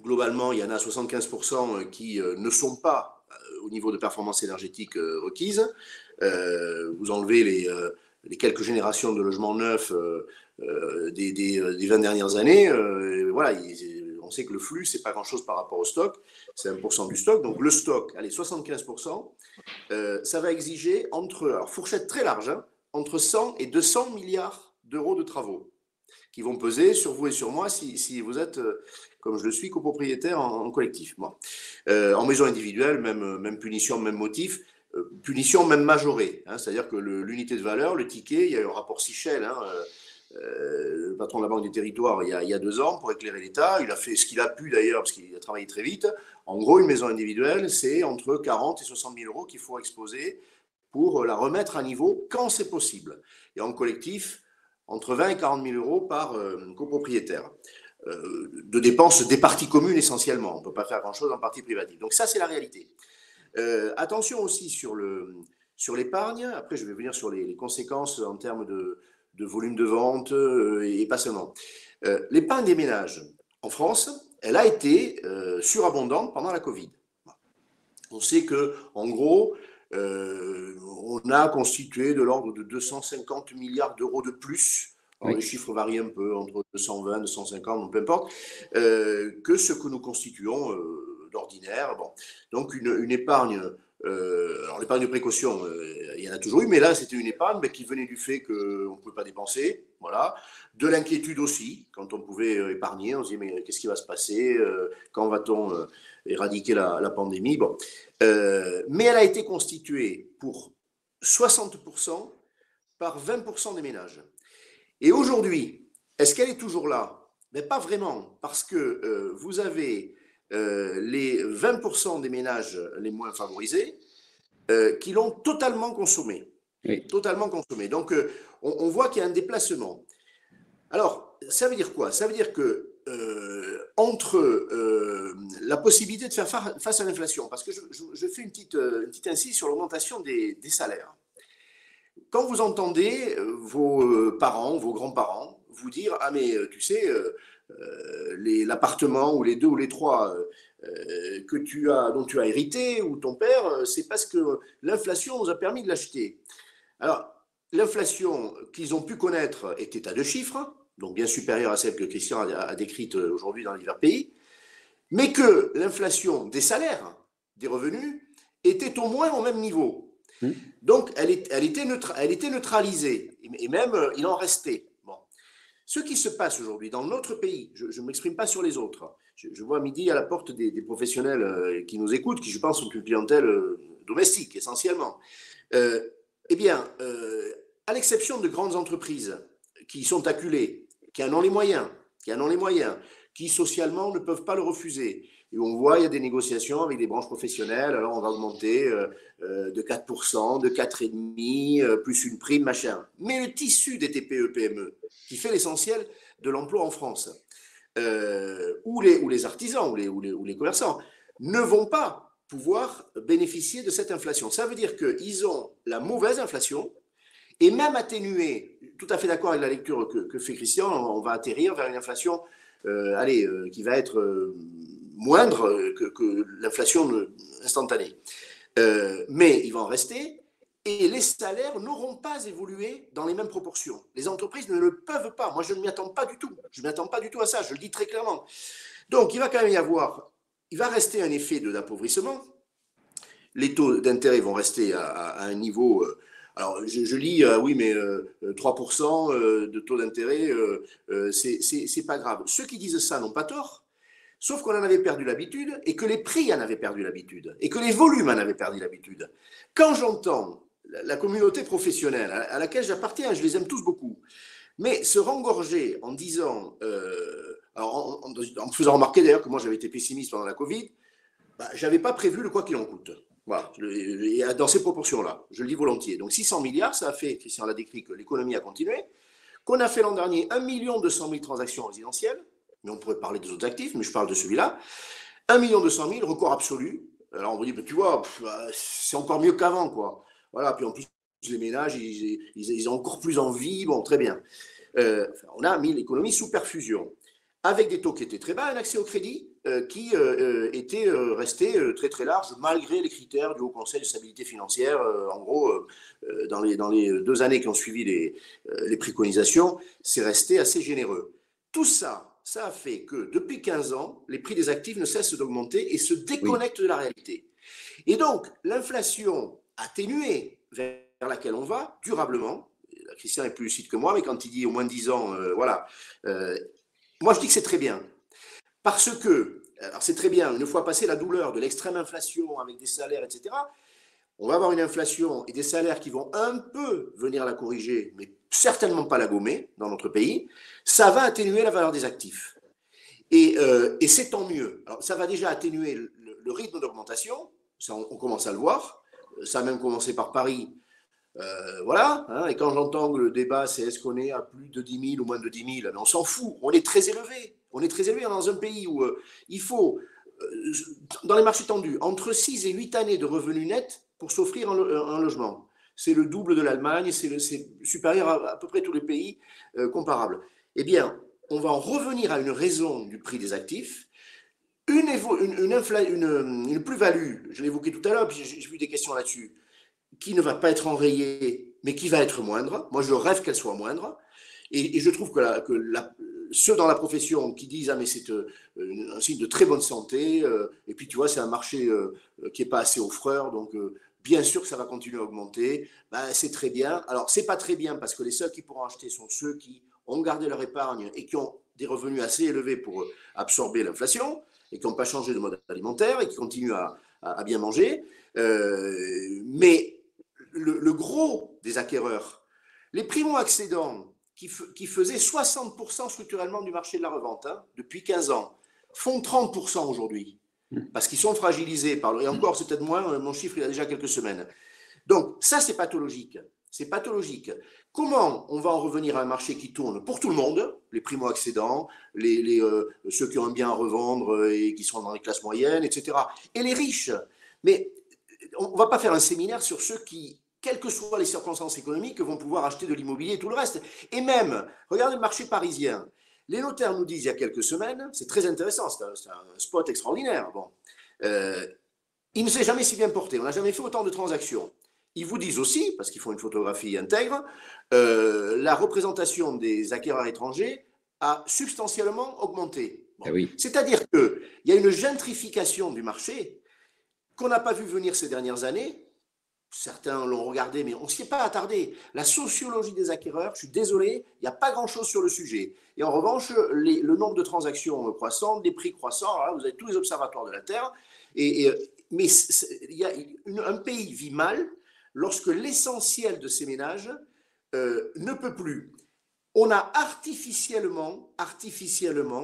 Speaker 3: Globalement, il y en a 75% qui ne sont pas au niveau de performance énergétique requise. Vous enlevez les quelques générations de logements neufs des 20 dernières années. Voilà, on sait que le flux, ce n'est pas grand-chose par rapport au stock. C'est 1% du stock. Donc, le stock, allez, 75%, ça va exiger alors fourchette très large, entre 100 et 200 milliards d'euros de travaux qui vont peser sur vous et sur moi si vous êtes, comme je le suis, copropriétaire en collectif. Bon. En maison individuelle, même punition, même motif, punition même majorée. C'est-à-dire que l'unité de valeur, le ticket, il y a eu un rapport Sichel, le patron de la Banque du Territoire, il y a 2 ans, pour éclairer l'État. Il a fait ce qu'il a pu d'ailleurs, parce qu'il a travaillé très vite. En gros, une maison individuelle, c'est entre 40 et 60 000 euros qu'il faut exposer pour la remettre à niveau quand c'est possible. Et en collectif, entre 20 et 40 000 euros par copropriétaire. De dépenses des parties communes essentiellement. On ne peut pas faire grand-chose en partie privative. Donc ça, c'est la réalité. Attention aussi sur l'épargne. Après, je vais venir sur les conséquences en termes de volume de vente et pas seulement. L'épargne des ménages en France, elle a été surabondante pendant la Covid. On sait qu'en gros, on a constitué de l'ordre de 250 milliards d'euros de plus. Alors, les chiffres varient un peu, entre 220, 250, peu importe, que ce que nous constituons d'ordinaire. Bon. Donc, une épargne, alors l'épargne de précaution, il y en a toujours eu, mais là, c'était une épargne qui venait du fait qu'on ne pouvait pas dépenser, voilà. De l'inquiétude aussi, quand on pouvait épargner, on se disait, mais qu'est-ce qui va se passer, quand va-t-on éradiquer la pandémie, bon. Mais elle a été constituée pour 60% par 20% des ménages. Et aujourd'hui, est-ce qu'elle est toujours là? Mais pas vraiment, parce que vous avez les 20% des ménages les moins favorisés qui l'ont totalement consommé. Oui. Totalement consommé. Donc, on voit qu'il y a un déplacement. Alors, ça veut dire quoi? Ça veut dire que entre la possibilité de faire face à l'inflation, parce que je fais une petite incise sur l'augmentation des salaires. Quand vous entendez vos parents, vos grands-parents vous dire « Ah mais tu sais, l'appartement ou les 2 ou les 3 dont tu as hérité ou ton père, c'est parce que l'inflation nous a permis de l'acheter. » Alors, l'inflation qu'ils ont pu connaître était à 2 chiffres, donc bien supérieure à celle que Christian a décrite aujourd'hui dans divers pays, mais que l'inflation des salaires, des revenus, était au moins au même niveau. Donc, elle était neutralisée, et même il en restait. Bon. Ce qui se passe aujourd'hui dans notre pays, je ne m'exprime pas sur les autres. Je vois à midi à la porte des professionnels qui nous écoutent, qui je pense sont une clientèle domestique essentiellement. Eh bien, à l'exception de grandes entreprises qui sont acculées, qui en ont les moyens, qui socialement ne peuvent pas le refuser. Et on voit, il y a des négociations avec des branches professionnelles, alors on va augmenter de 4%, de 4,5%, plus une prime, machin. Mais le tissu des TPE-PME, qui fait l'essentiel de l'emploi en France, ou les artisans, ou les commerçants, ne vont pas pouvoir bénéficier de cette inflation. Ça veut dire qu'ils ont la mauvaise inflation, et même atténuée, tout à fait d'accord avec la lecture que fait Christian, on va atterrir vers une inflation qui va être moindre que l'inflation instantanée. Mais il va en rester, et les salaires n'auront pas évolué dans les mêmes proportions. Les entreprises ne le peuvent pas. Moi, je ne m'y attends pas du tout. Je ne m'y attends pas du tout à ça, je le dis très clairement. Donc, il va quand même y avoir, il va rester un effet d'appauvrissement. Les taux d'intérêt vont rester à un niveau... alors, je lis, oui, mais 3% de taux d'intérêt, c'est pas grave. Ceux qui disent ça n'ont pas tort, sauf qu'on en avait perdu l'habitude, et que les prix en avaient perdu l'habitude, et que les volumes en avaient perdu l'habitude. Quand j'entends la communauté professionnelle à laquelle j'appartiens, je les aime tous beaucoup, mais se rengorger en disant, en me faisant remarquer d'ailleurs que moi j'avais été pessimiste pendant la Covid, je n'avais pas prévu le quoi qu'il en coûte. Voilà, dans ces proportions-là, je le dis volontiers. Donc 600 milliards, ça a fait, Christian l'a décrit, que l'économie a continué, qu'on a fait l'an dernier 1 200 000 transactions résidentielles, mais on pourrait parler des autres actifs, mais je parle de celui-là, 1 200 000, record absolu. Alors on vous dit, tu vois, c'est encore mieux qu'avant, quoi. Voilà, puis en plus, les ménages, ils ont encore plus envie, bon, très bien. On a mis l'économie sous perfusion, avec des taux qui étaient très bas, un accès au crédit qui était resté très très large, malgré les critères du Haut Conseil de stabilité financière. En gros, dans les 2 années qui ont suivi les préconisations, c'est resté assez généreux. Tout ça, ça a fait que depuis 15 ans, les prix des actifs ne cessent d'augmenter et se déconnectent de la réalité. Et donc, l'inflation atténuée vers laquelle on va durablement, Christian est plus lucide que moi, mais quand il dit au moins 10 ans, voilà, moi je dis que c'est très bien. Parce que, alors c'est très bien, une fois passé la douleur de l'extrême inflation avec des salaires, etc., on va avoir une inflation et des salaires qui vont un peu venir la corriger, mais certainement pas la gommer dans notre pays. Ça va atténuer la valeur des actifs. Et c'est tant mieux. Alors, ça va déjà atténuer le rythme d'augmentation, ça on commence à le voir. Ça a même commencé par Paris. Voilà, hein, et quand j'entends que le débat, c'est est-ce qu'on est à plus de 10 000 ou moins de 10 000, on s'en fout, on est très élevé. On est très élevé dans un pays où il faut, dans les marchés tendus, entre 6 et 8 années de revenus nets pour s'offrir un logement. C'est le double de l'Allemagne, c'est supérieur à peu près tous les pays comparables. Eh bien, on va en revenir à une raison du prix des actifs, une plus-value, je l'ai évoqué tout à l'heure, puis j'ai vu des questions là-dessus, qui ne va pas être enrayée, mais qui va être moindre. Moi, je rêve qu'elle soit moindre. Et je trouve que ceux dans la profession qui disent « Ah, mais c'est un signe de très bonne santé, et puis tu vois, c'est un marché qui n'est pas assez offreur, donc bien sûr que ça va continuer à augmenter. » C'est très bien. Alors, ce n'est pas très bien parce que les seuls qui pourront acheter sont ceux qui ont gardé leur épargne et qui ont des revenus assez élevés pour absorber l'inflation et qui n'ont pas changé de mode alimentaire et qui continuent à bien manger. Mais le gros des acquéreurs, les primo-accédants qui faisaient 60% structurellement du marché de la revente depuis 15 ans, font 30% aujourd'hui, parce qu'ils sont fragilisés par et encore c'est peut-être moins, mon chiffre il a déjà quelques semaines. Donc ça c'est pathologique. C'est pathologique. Comment on va en revenir à un marché qui tourne pour tout le monde, les primo-accédants, ceux qui ont un bien à revendre et qui sont dans les classes moyennes, etc. Et les riches. Mais on ne va pas faire un séminaire sur ceux qui, quelles que soient les circonstances économiques, vont pouvoir acheter de l'immobilier et tout le reste. Et même, regardez le marché parisien. Les notaires nous disent il y a quelques semaines, c'est très intéressant, c'est un spot extraordinaire. Bon, il ne s'est jamais si bien porté, on n'a jamais fait autant de transactions. Ils vous disent aussi, parce qu'ils font une photographie intègre, la représentation des acquéreurs étrangers a substantiellement augmenté. Bon. Oui. C'est-à-dire qu'il y a une gentrification du marché qu'on n'a pas vu venir ces dernières années, certains l'ont regardé, mais on ne s'y est pas attardé. La sociologie des acquéreurs, je suis désolé, il n'y a pas grand-chose sur le sujet. Et en revanche, le nombre de transactions croissant, des prix croissants, là, vous avez tous les observatoires de la Terre. Mais un pays vit mal lorsque l'essentiel de ses ménages ne peut plus. On a artificiellement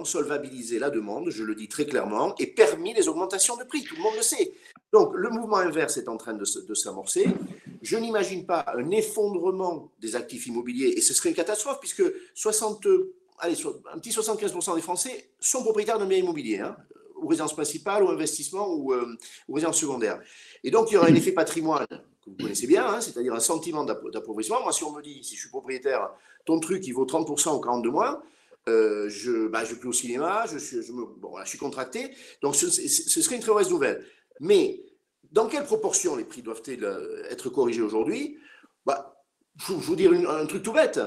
Speaker 3: solvabilisé la demande, je le dis très clairement, et permis les augmentations de prix, tout le monde le sait. Donc, le mouvement inverse est en train de s'amorcer. Je n'imagine pas un effondrement des actifs immobiliers, et ce serait une catastrophe, puisque un petit 75% des Français sont propriétaires d'un bien immobilier, hein, ou résidence principale, ou investissement, ou résidence secondaire. Et donc, il y aura un effet patrimoine, que vous connaissez bien, hein, c'est-à-dire un sentiment d'appauvrissement. Moi, si on me dit, si je suis propriétaire, ton truc, il vaut 30% ou 40% de moins, je ne vais plus au cinéma, je suis contracté. Donc, ce serait une très mauvaise nouvelle. Mais dans quelle proportion les prix doivent-ils être corrigés aujourd'hui? Je vais vous dire un truc tout bête.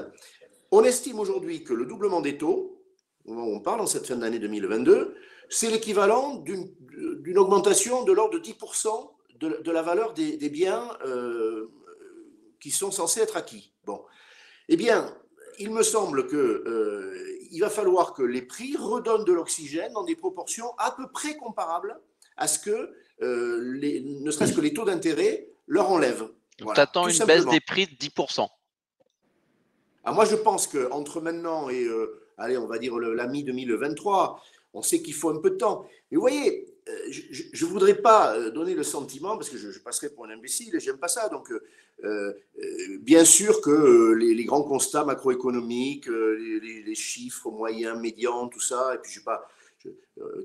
Speaker 3: On estime aujourd'hui que le doublement des taux, au moment où on parle, en cette fin d'année 2022, c'est l'équivalent d'une augmentation de l'ordre de 10% de la valeur des biens qui sont censés être acquis. Bon. Eh bien, il me semble qu'il va falloir que les prix redonnent de l'oxygène dans des proportions à peu près comparables à ce que, ne serait-ce que les taux d'intérêt leur enlèvent.
Speaker 1: Voilà, tu attends une baisse des prix de 10%.
Speaker 3: Alors moi, je pense qu'entre maintenant et, allez, on va dire la mi-2023, on sait qu'il faut un peu de temps. Mais vous voyez, je ne voudrais pas donner le sentiment, parce que je passerais pour un imbécile et j'aime pas ça. Donc, bien sûr que les grands constats macroéconomiques, les chiffres moyens, médians, tout ça, et puis je ne sais pas,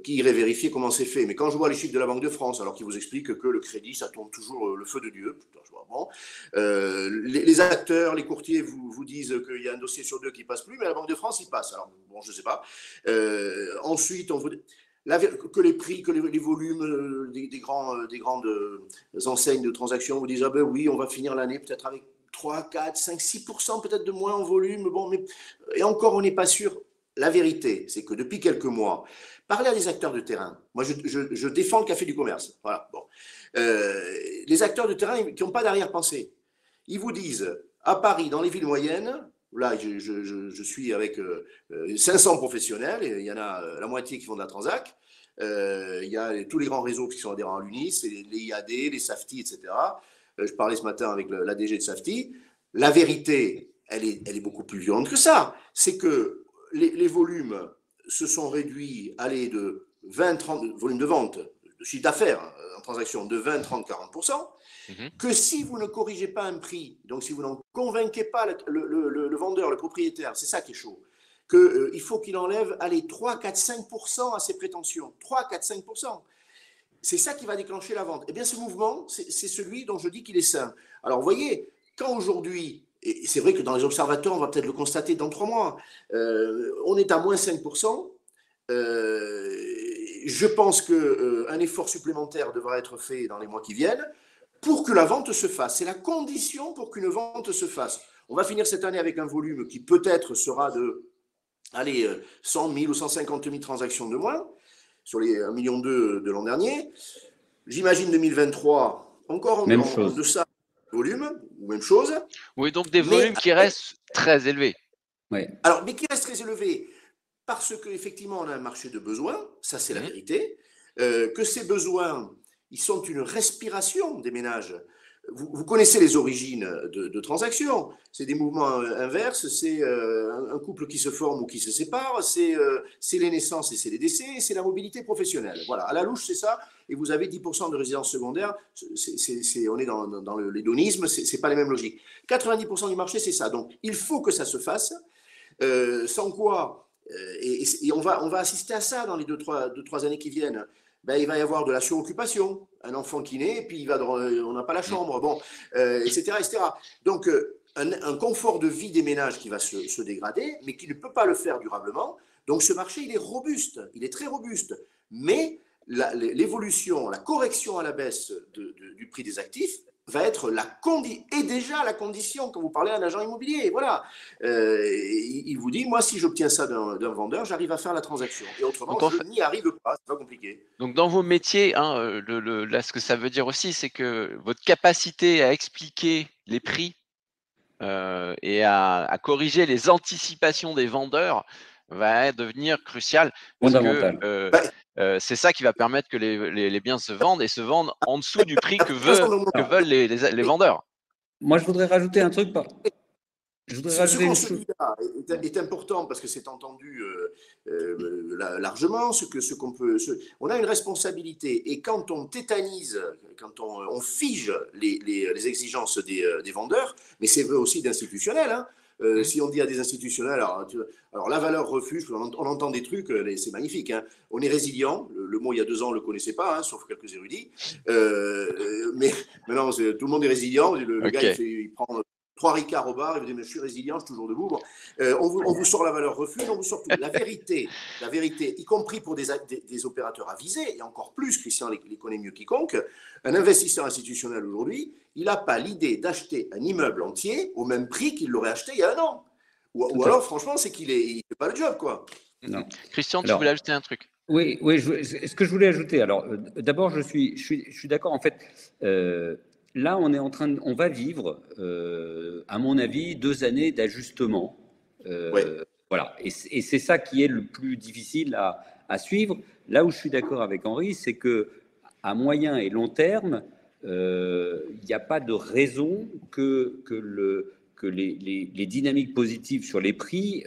Speaker 3: qui irait vérifier comment c'est fait. Mais quand je vois les chiffres de la Banque de France, alors qu'ils vous expliquent que le crédit, ça tourne toujours le feu de Dieu, putain, je vois, bon. Les acteurs, les courtiers vous disent qu'il y a un dossier sur deux qui ne passe plus, mais à la Banque de France, il passe. Alors, bon, je ne sais pas. Ensuite, on vous que les prix, que les volumes des grandes enseignes de transactions vous disent, ah ben oui, on va finir l'année peut-être avec 3, 4, 5, 6% peut-être de moins en volume. Bon, mais, et encore, on n'est pas sûr. La vérité, c'est que depuis quelques mois, parlez à des acteurs de terrain. Moi, je défends le café du commerce. Voilà. Bon. Les acteurs de terrain qui n'ont pas d'arrière-pensée. Ils vous disent, à Paris, dans les villes moyennes, là, je suis avec 500 professionnels, et il y en a la moitié qui font de la transac. Il y a tous les grands réseaux qui sont adhérents à l'UNIS, les IAD, les Safety, etc. Je parlais ce matin avec l'ADG de Safety. La vérité, elle est beaucoup plus violente que ça. C'est que les volumes se sont réduits, de 20-30, volumes de vente, de chiffre d'affaires en transaction, de 20, 30, 40%, que si vous ne corrigez pas un prix, donc si vous n'en convainquez pas le vendeur, le propriétaire, c'est ça qui est chaud, qu'il faut qu'il enlève 3, 4, 5% à ses prétentions. 3, 4, 5%. C'est ça qui va déclencher la vente. Eh bien, ce mouvement, c'est celui dont je dis qu'il est sain. Alors, vous voyez, quand aujourd'hui, et c'est vrai que dans les observateurs, on va peut-être le constater dans 3 mois, on est à moins 5%. Je pense qu'un effort supplémentaire devra être fait dans les mois qui viennent pour que la vente se fasse. C'est la condition pour qu'une vente se fasse. On va finir cette année avec un volume qui peut-être sera de 100 000 ou 150 000 transactions de moins sur les 1,2 million de l'an dernier. J'imagine 2023, encore en deçà volume, ou même chose.
Speaker 1: Oui, donc des volumes qui restent très élevés.
Speaker 2: Oui.
Speaker 3: Alors, mais qui restent très élevés parce qu'effectivement, on a un marché de besoins, ça c'est la vérité, que ces besoins, ils sont une respiration des ménages. Vous connaissez les origines de transactions, c'est des mouvements inverses, c'est un couple qui se forme ou qui se sépare, c'est les naissances et c'est les décès, c'est la mobilité professionnelle. Voilà, à la louche c'est ça, et vous avez 10% de résidences secondaires, on est dans l'hédonisme, c'est pas les mêmes logiques. 90% du marché c'est ça, donc il faut que ça se fasse, sans quoi, et on va assister à ça dans les 2-3 années qui viennent. Ben, il va y avoir de la suroccupation, un enfant qui naît, et puis on n'a pas la chambre, bon, etc., etc. Donc, un confort de vie des ménages qui va se dégrader, mais qui ne peut pas le faire durablement. Donc, ce marché, il est robuste, il est très robuste. Mais l'évolution, la correction à la baisse du prix des actifs, va être est déjà la condition quand vous parlez à un agent immobilier. Voilà. Il vous dit, moi, si j'obtiens ça d'un vendeur, j'arrive à faire la transaction. Et autrement,
Speaker 1: Donc,
Speaker 3: je n'y arrive pas. C'est pas compliqué.
Speaker 1: donc dans vos métiers, hein, là, ce que ça veut dire aussi, c'est que votre capacité à expliquer les prix et à corriger les anticipations des vendeurs va devenir cruciale parce que
Speaker 2: Fondamental.
Speaker 3: Bah,
Speaker 1: c'est ça qui va permettre que les biens se vendent et se vendent en dessous du prix que
Speaker 3: alors,
Speaker 1: veulent les vendeurs.
Speaker 2: Moi, je voudrais rajouter un truc. Je voudrais
Speaker 3: ce
Speaker 2: rajouter
Speaker 3: qu'on
Speaker 2: une
Speaker 3: se
Speaker 2: chose.
Speaker 3: dit là est important parce que c'est entendu largement. On a une responsabilité et quand on tétanise, quand on fige les exigences des vendeurs, mais c'est vrai aussi d'institutionnels. Hein. Si on dit à des institutionnels, alors la valeur refuge, on entend des trucs, c'est magnifique. Hein. On est résilient. Le mot il y a 2 ans on ne le connaissait pas, hein, sauf quelques érudits. Mais maintenant tout le monde est résilient. Le gars il prend 3 ricards au bar, il vous dit, mais je suis résilient, je suis toujours debout. Bon. On vous sort la valeur refuge, on vous sort tout. La vérité, y compris pour des opérateurs avisés, et encore plus, Christian les connaît mieux quiconque, un investisseur institutionnel aujourd'hui, il n'a pas l'idée d'acheter un immeuble entier au même prix qu'il l'aurait acheté il y a 1 an. Ou alors, franchement, c'est qu'il ne fait pas le job, quoi.
Speaker 2: Non.
Speaker 1: Christian, tu voulais ajouter un truc?
Speaker 2: Oui, ce que je voulais ajouter, alors d'abord, je suis d'accord, en fait. Là, on va vivre, à mon avis, 2 années d'ajustement. Voilà. Et c'est ça qui est le plus difficile à suivre. Là où je suis d'accord avec Henri, c'est que à moyen et long terme, il n'y a pas de raison que les dynamiques positives sur les prix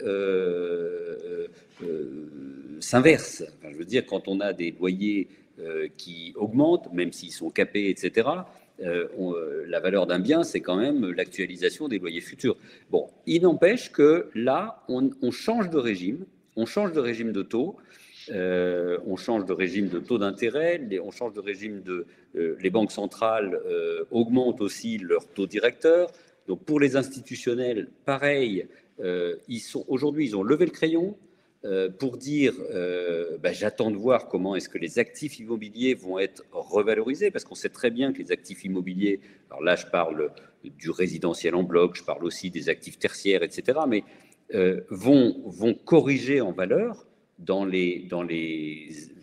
Speaker 2: s'inversent. Enfin, je veux dire, quand on a des loyers qui augmentent, même s'ils sont capés, etc., la valeur d'un bien, c'est quand même l'actualisation des loyers futurs. Bon, il n'empêche que là, on change de régime, on change de régime de taux, on change de régime de taux d'intérêt, on change de régime les banques centrales augmentent aussi leur taux directeur. Donc pour les institutionnels, pareil, aujourd'hui, ils ont levé le crayon. Pour dire j'attends de voir comment est-ce que les actifs immobiliers vont être revalorisés, parce qu'on sait très bien que les actifs immobiliers, alors là je parle du résidentiel en bloc, je parle aussi des actifs tertiaires, etc., mais vont corriger en valeur dans les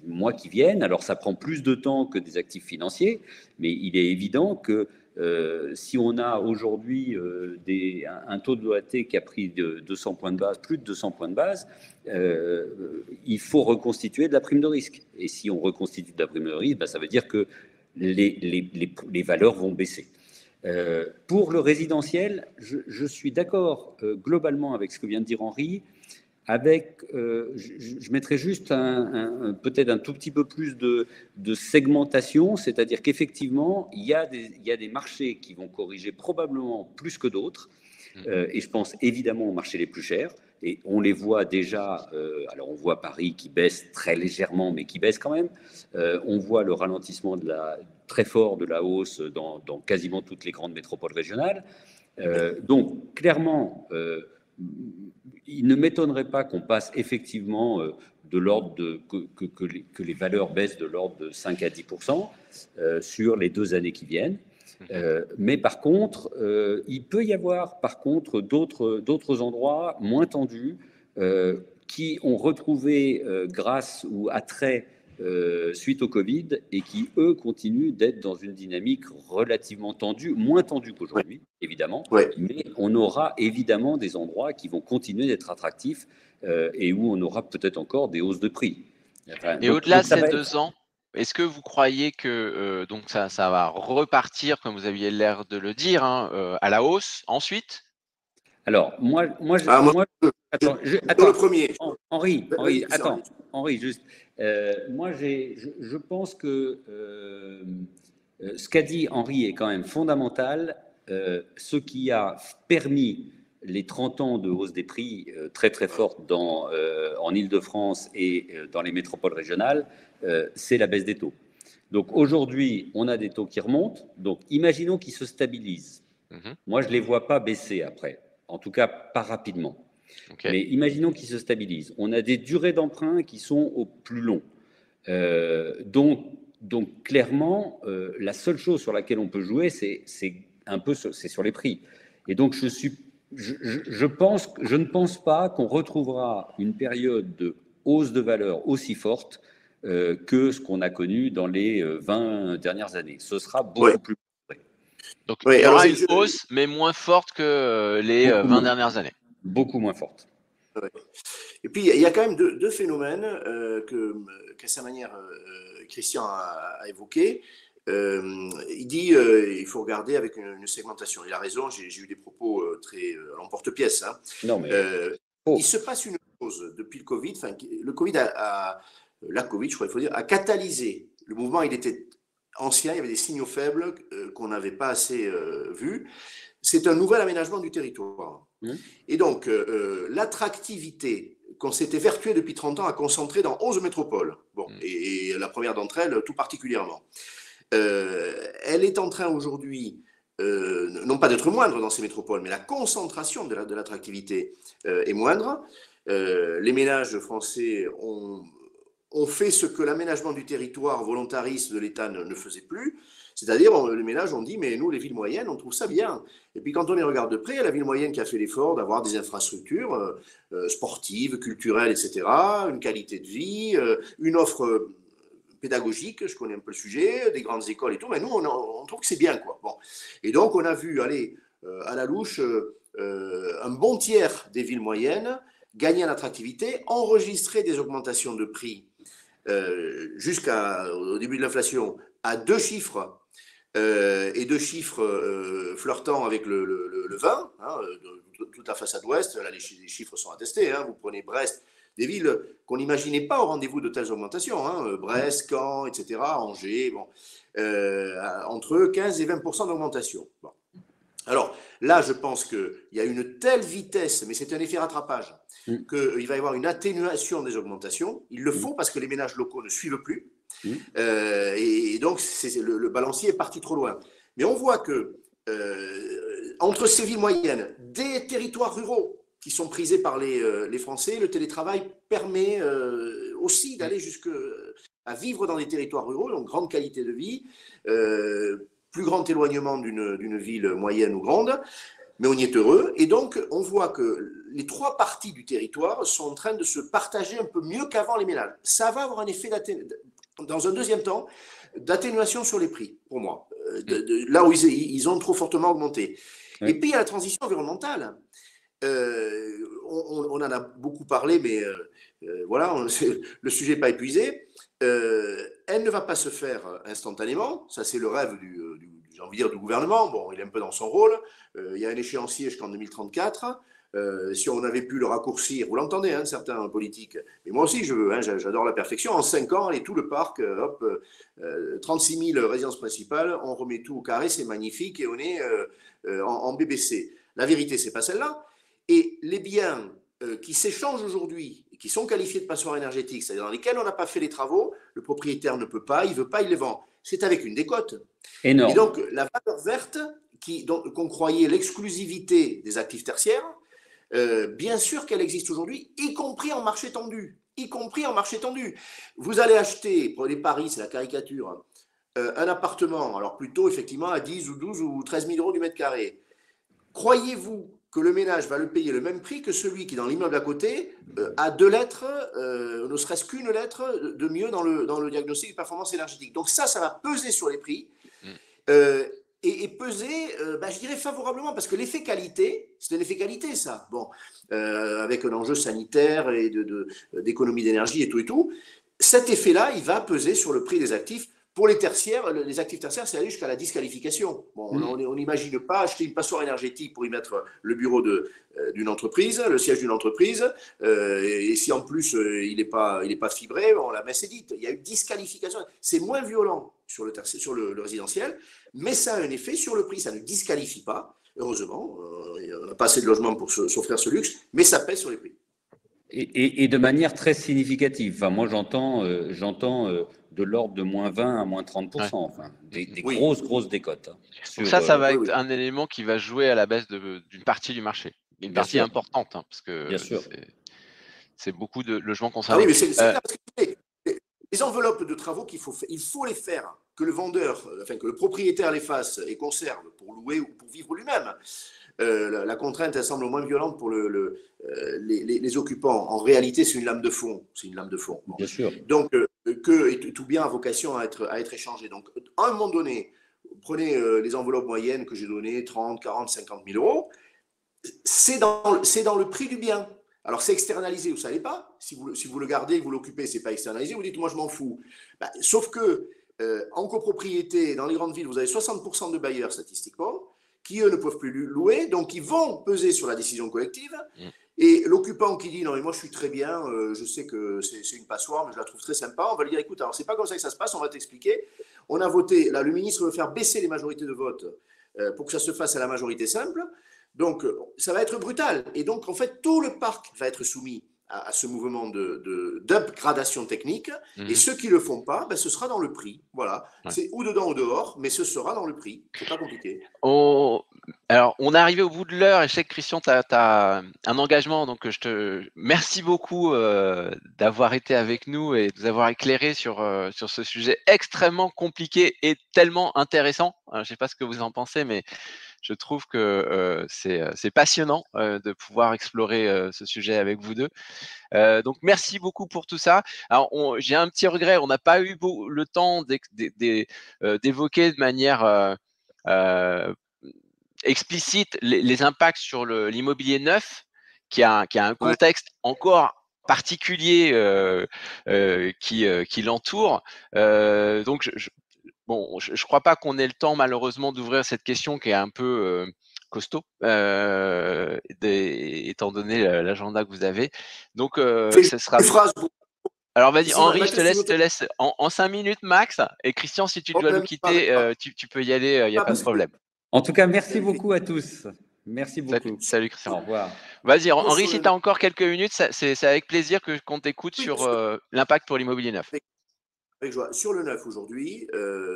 Speaker 2: mois qui viennent. Alors ça prend plus de temps que des actifs financiers, mais il est évident que si on a aujourd'hui un taux de l'OAT qui a pris de 200 points de base, plus de 200 points de base, il faut reconstituer de la prime de risque. Et si on reconstitue de la prime de risque, ça veut dire que les valeurs vont baisser. Pour le résidentiel, je suis d'accord globalement avec ce que vient de dire Henri. Je mettrais juste peut-être un tout petit peu plus de segmentation, c'est-à-dire qu'effectivement, il y a des marchés qui vont corriger probablement plus que d'autres, et je pense évidemment aux marchés les plus chers, et on les voit déjà, alors on voit Paris qui baisse très légèrement, mais qui baisse quand même, on voit le ralentissement très fort de la hausse dans quasiment toutes les grandes métropoles régionales, donc clairement, il ne m'étonnerait pas qu'on passe effectivement de l'ordre que les valeurs baissent de l'ordre de 5 à 10% sur les 2 années qui viennent. Mais par contre, il peut y avoir par contre d'autres endroits moins tendus qui ont retrouvé grâce ou attrait suite au Covid et qui, eux, continuent d'être dans une dynamique relativement tendue, moins tendue qu'aujourd'hui, évidemment, mais on aura évidemment des endroits qui vont continuer d'être attractifs et où on aura peut-être encore des hausses de prix.
Speaker 1: Enfin, et au-delà de ces 2 ans, est-ce que vous croyez que donc ça va repartir, comme vous aviez l'air de le dire, à la hausse ensuite?
Speaker 2: Alors, moi, attends,
Speaker 3: le premier.
Speaker 2: Henri, juste. Moi, je pense que ce qu'a dit Henri est quand même fondamental. Ce qui a permis les 30 ans de hausse des prix très très forte en Île-de-France et dans les métropoles régionales, c'est la baisse des taux. Donc aujourd'hui, on a des taux qui remontent. Donc imaginons qu'ils se stabilisent. Moi, je ne les vois pas baisser après. En tout cas, pas rapidement. Mais imaginons qu'ils se stabilisent. On a des durées d'emprunt qui sont au plus long. Donc, donc clairement, la seule chose sur laquelle on peut jouer, c'est sur les prix. Et donc, je ne pense pas qu'on retrouvera une période de hausse de valeur aussi forte que ce qu'on a connu dans les 20 dernières années. Ce sera beaucoup plus près.
Speaker 1: Donc, il y aura une hausse, mais moins forte que les 20 dernières années.
Speaker 2: Beaucoup moins forte.
Speaker 3: Ouais. Et puis, il y a quand même deux phénomènes qu'à sa manière, Christian a évoqués. Il dit il faut regarder avec une segmentation. Il a raison, j'ai eu des propos très l'emporte-pièce. Hein.
Speaker 2: Non, mais
Speaker 3: il se passe une chose depuis le Covid. Le Covid la Covid, je crois qu'il faut dire, a catalysé. Le mouvement, il était ancien, il y avait des signaux faibles qu'on n'avait pas assez vus. C'est un nouvel aménagement du territoire. Et donc, l'attractivité qu'on s'était vertué depuis 30 ans à concentrer dans 11 métropoles, bon, et la première d'entre elles tout particulièrement, elle est en train aujourd'hui, non pas d'être moindre dans ces métropoles, mais la concentration de l'attractivité est moindre. Les ménages français ont fait ce que l'aménagement du territoire volontariste de l'État ne faisait plus. C'est-à-dire, les ménages ont dit, mais nous, les villes moyennes, on trouve ça bien. Et puis, quand on les regarde de près, la ville moyenne qui a fait l'effort d'avoir des infrastructures sportives, culturelles, etc., une qualité de vie, une offre pédagogique, je connais un peu le sujet, des grandes écoles et tout, mais nous, on trouve que c'est bien, quoi. Bon. Et donc, on a vu, aller à la louche, un bon tiers des villes moyennes gagner en attractivité, enregistrer des augmentations de prix jusqu'au début de l'inflation à 2 chiffres, et 2 chiffres flirtant avec le 20, hein, toute la façade ouest, là les chiffres sont attestés, hein, vous prenez Brest, des villes qu'on n'imaginait pas au rendez-vous de telles augmentations, hein, Brest, Caen, etc., Angers, bon, entre 15 et 20% d'augmentation. Bon. Alors là, je pense qu'il y a une telle vitesse, mais c'est un effet rattrapage, qu'il va y avoir une atténuation des augmentations. Il le faut parce que les ménages locaux ne suivent plus. Et donc, le balancier est parti trop loin. Mais on voit que entre ces villes moyennes, des territoires ruraux qui sont prisés par les Français, le télétravail permet aussi d'aller jusqu'à vivre dans des territoires ruraux, donc grande qualité de vie, plus grand éloignement d'une ville moyenne ou grande, mais on y est heureux. Et donc, on voit que les 3 parties du territoire sont en train de se partager un peu mieux qu'avant les ménages. Ça va avoir un effet dans un deuxième temps, d'atténuation sur les prix, pour moi, là où ils ont trop fortement augmenté. Et puis, il y a la transition environnementale. On en a beaucoup parlé, mais voilà, le sujet n'est pas épuisé. Elle ne va pas se faire instantanément. Ça, c'est le rêve j'ai envie de dire, du gouvernement. Bon, il est un peu dans son rôle. Il y a un échéancier jusqu'en 2034. Si on avait pu le raccourcir, vous l'entendez, hein, certains politiques, et moi aussi je veux, hein, j'adore la perfection, en 5 ans, et tout le parc, 36 000 résidences principales, on remet tout au carré, c'est magnifique, et on est en BBC. La vérité, c'est pas celle-là. Et les biens qui s'échangent aujourd'hui, et qui sont qualifiés de passoires énergétiques, c'est-à-dire dans lesquels on n'a pas fait les travaux, le propriétaire ne peut pas, il veut pas, il les vend. C'est avec une décote. Énorme. Et donc, la valeur verte, qu'on croyait l'exclusivité des actifs tertiaires, bien sûr qu'elle existe aujourd'hui, y compris en marché tendu. Y compris en marché tendu. Vous allez acheter, pour les paris, c'est la caricature, un appartement, alors plutôt effectivement à 10 ou 12 ou 13 000 euros du mètre carré. Croyez-vous que le ménage va le payer le même prix que celui qui, dans l'immeuble à côté, a 2 lettres, ne serait-ce qu'une lettre de mieux dans le diagnostic de performance énergétique. Donc ça va peser sur les prix. Et peser, je dirais favorablement, parce que l'effet qualité, c'est un effet qualité, ça. Bon, avec un enjeu sanitaire et d'économie d'énergie et tout. Cet effet-là, il va peser sur le prix des actifs. Pour les tertiaires, les actifs tertiaires, c'est aller jusqu'à la disqualification. Bon, on n'imagine pas acheter une passoire énergétique pour y mettre le bureau d'une entreprise, le siège d'une entreprise, et si en plus il n'est pas fibré, on la met, c'est dit. Il y a une disqualification. C'est moins violent sur le résidentiel, mais ça a un effet sur le prix. Ça ne disqualifie pas, heureusement. On n'a pas assez de logements pour s'offrir ce luxe, mais ça pèse sur les prix.
Speaker 2: Et de manière très significative. Enfin, moi, j'entends de l'ordre de moins 20 à moins 30%. Enfin, des grosses décotes. Hein,
Speaker 1: donc ça va être un élément qui va jouer à la baisse d'une partie du marché. Une partie importante, hein, parce que c'est beaucoup de logements concernés.
Speaker 3: Ah oui, mais c'est là, parce que les enveloppes de travaux il faut les faire, que le vendeur, enfin que le propriétaire les fasse et conserve pour louer ou pour vivre lui-même. La contrainte, elle semble moins violente pour les occupants. En réalité, c'est une lame de fond. C'est une lame de fond.
Speaker 2: Bien sûr.
Speaker 3: Donc, tout bien a vocation à être échangé. Donc, à un moment donné, prenez les enveloppes moyennes que j'ai données, 30, 40, 50 000 euros, c'est dans le prix du bien. Alors, c'est externalisé ou ça n'est pas. Si vous le gardez, vous l'occupez, ce n'est pas externalisé. Vous dites, moi, je m'en fous. Sauf que, en copropriété, dans les grandes villes, vous avez 60% de bailleurs statistiquement qui, eux, ne peuvent plus louer. Donc, ils vont peser sur la décision collective. Et l'occupant qui dit, non, mais moi, je suis très bien, je sais que c'est une passoire, mais je la trouve très sympa. On va lui dire, écoute, alors, c'est pas comme ça que ça se passe, on va t'expliquer. On a voté, là, le ministre veut faire baisser les majorités de vote pour que ça se fasse à la majorité simple. Donc, ça va être brutal. Et donc, en fait, tout le parc va être soumis à ce mouvement d'upgradation technique. Et ceux qui ne le font pas, ce sera dans le prix. Voilà. Ouais. C'est ou dedans ou dehors, mais ce sera dans le prix. C'est pas compliqué.
Speaker 1: Alors, on est arrivé au bout de l'heure et je sais que Christian, tu as un engagement. Donc, merci beaucoup d'avoir été avec nous et de nous avoir éclairé sur ce sujet extrêmement compliqué et tellement intéressant. Je ne sais pas ce que vous en pensez, mais je trouve que c'est passionnant de pouvoir explorer ce sujet avec vous deux. Donc, merci beaucoup pour tout ça. Alors, j'ai un petit regret, on n'a pas eu le temps d'évoquer de manière explicite les impacts sur l'immobilier neuf, qui a un contexte encore particulier qui l'entoure. Donc, je crois pas qu'on ait le temps malheureusement d'ouvrir cette question qui est un peu costaud, étant donné l'agenda que vous avez. Donc, ce sera. Alors vas-y, Henri, je te laisse en 5 minutes max. Et Christian, si tu dois nous quitter, tu peux y aller, il n'y a pas de problème.
Speaker 2: En tout cas, merci beaucoup à tous. Merci beaucoup.
Speaker 1: Salut Christian.
Speaker 2: Au revoir.
Speaker 1: Vas-y, Henri, si tu as encore quelques minutes, c'est avec plaisir qu'on t'écoute sur l'impact pour l'immobilier neuf.
Speaker 3: Avec joie. Sur le neuf aujourd'hui,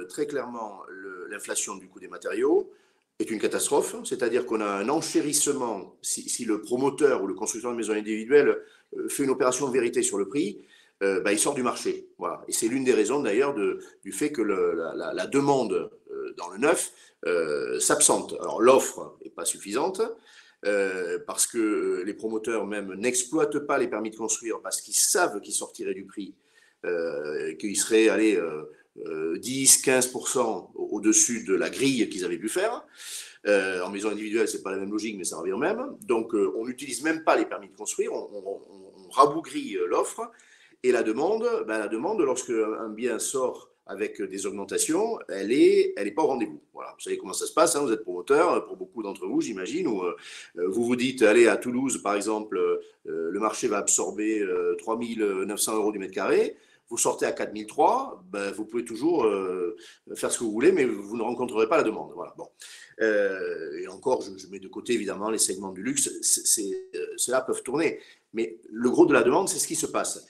Speaker 3: très clairement, l'inflation du coût des matériaux est une catastrophe. C'est-à-dire qu'on a un enchérissement, si le promoteur ou le constructeur de maison individuelle fait une opération de vérité sur le prix, il sort du marché. Voilà. Et c'est l'une des raisons d'ailleurs du fait que la demande dans le neuf s'absente. Alors l'offre n'est pas suffisante parce que les promoteurs même n'exploitent pas les permis de construire parce qu'ils savent qu'ils sortiraient du prix, qu'ils seraient allés 10-15% au-dessus de la grille qu'ils avaient pu faire. En maison individuelle, ce n'est pas la même logique, mais ça revient au même. Donc on n'utilise même pas les permis de construire, on rabougrit l'offre. Et la demande, lorsque un bien sort avec des augmentations, elle est pas au rendez-vous. Voilà. Vous savez comment ça se passe, hein, vous êtes promoteur, pour beaucoup d'entre vous, j'imagine, où vous vous dites, allez, à Toulouse, par exemple, le marché va absorber 3 900 € du mètre carré, vous sortez à 4 300, vous pouvez toujours faire ce que vous voulez, mais vous ne rencontrerez pas la demande. Voilà. Bon. Et encore, je mets de côté, évidemment, les segments du luxe, ceux-là peuvent tourner. Mais le gros de la demande, c'est ce qui se passe.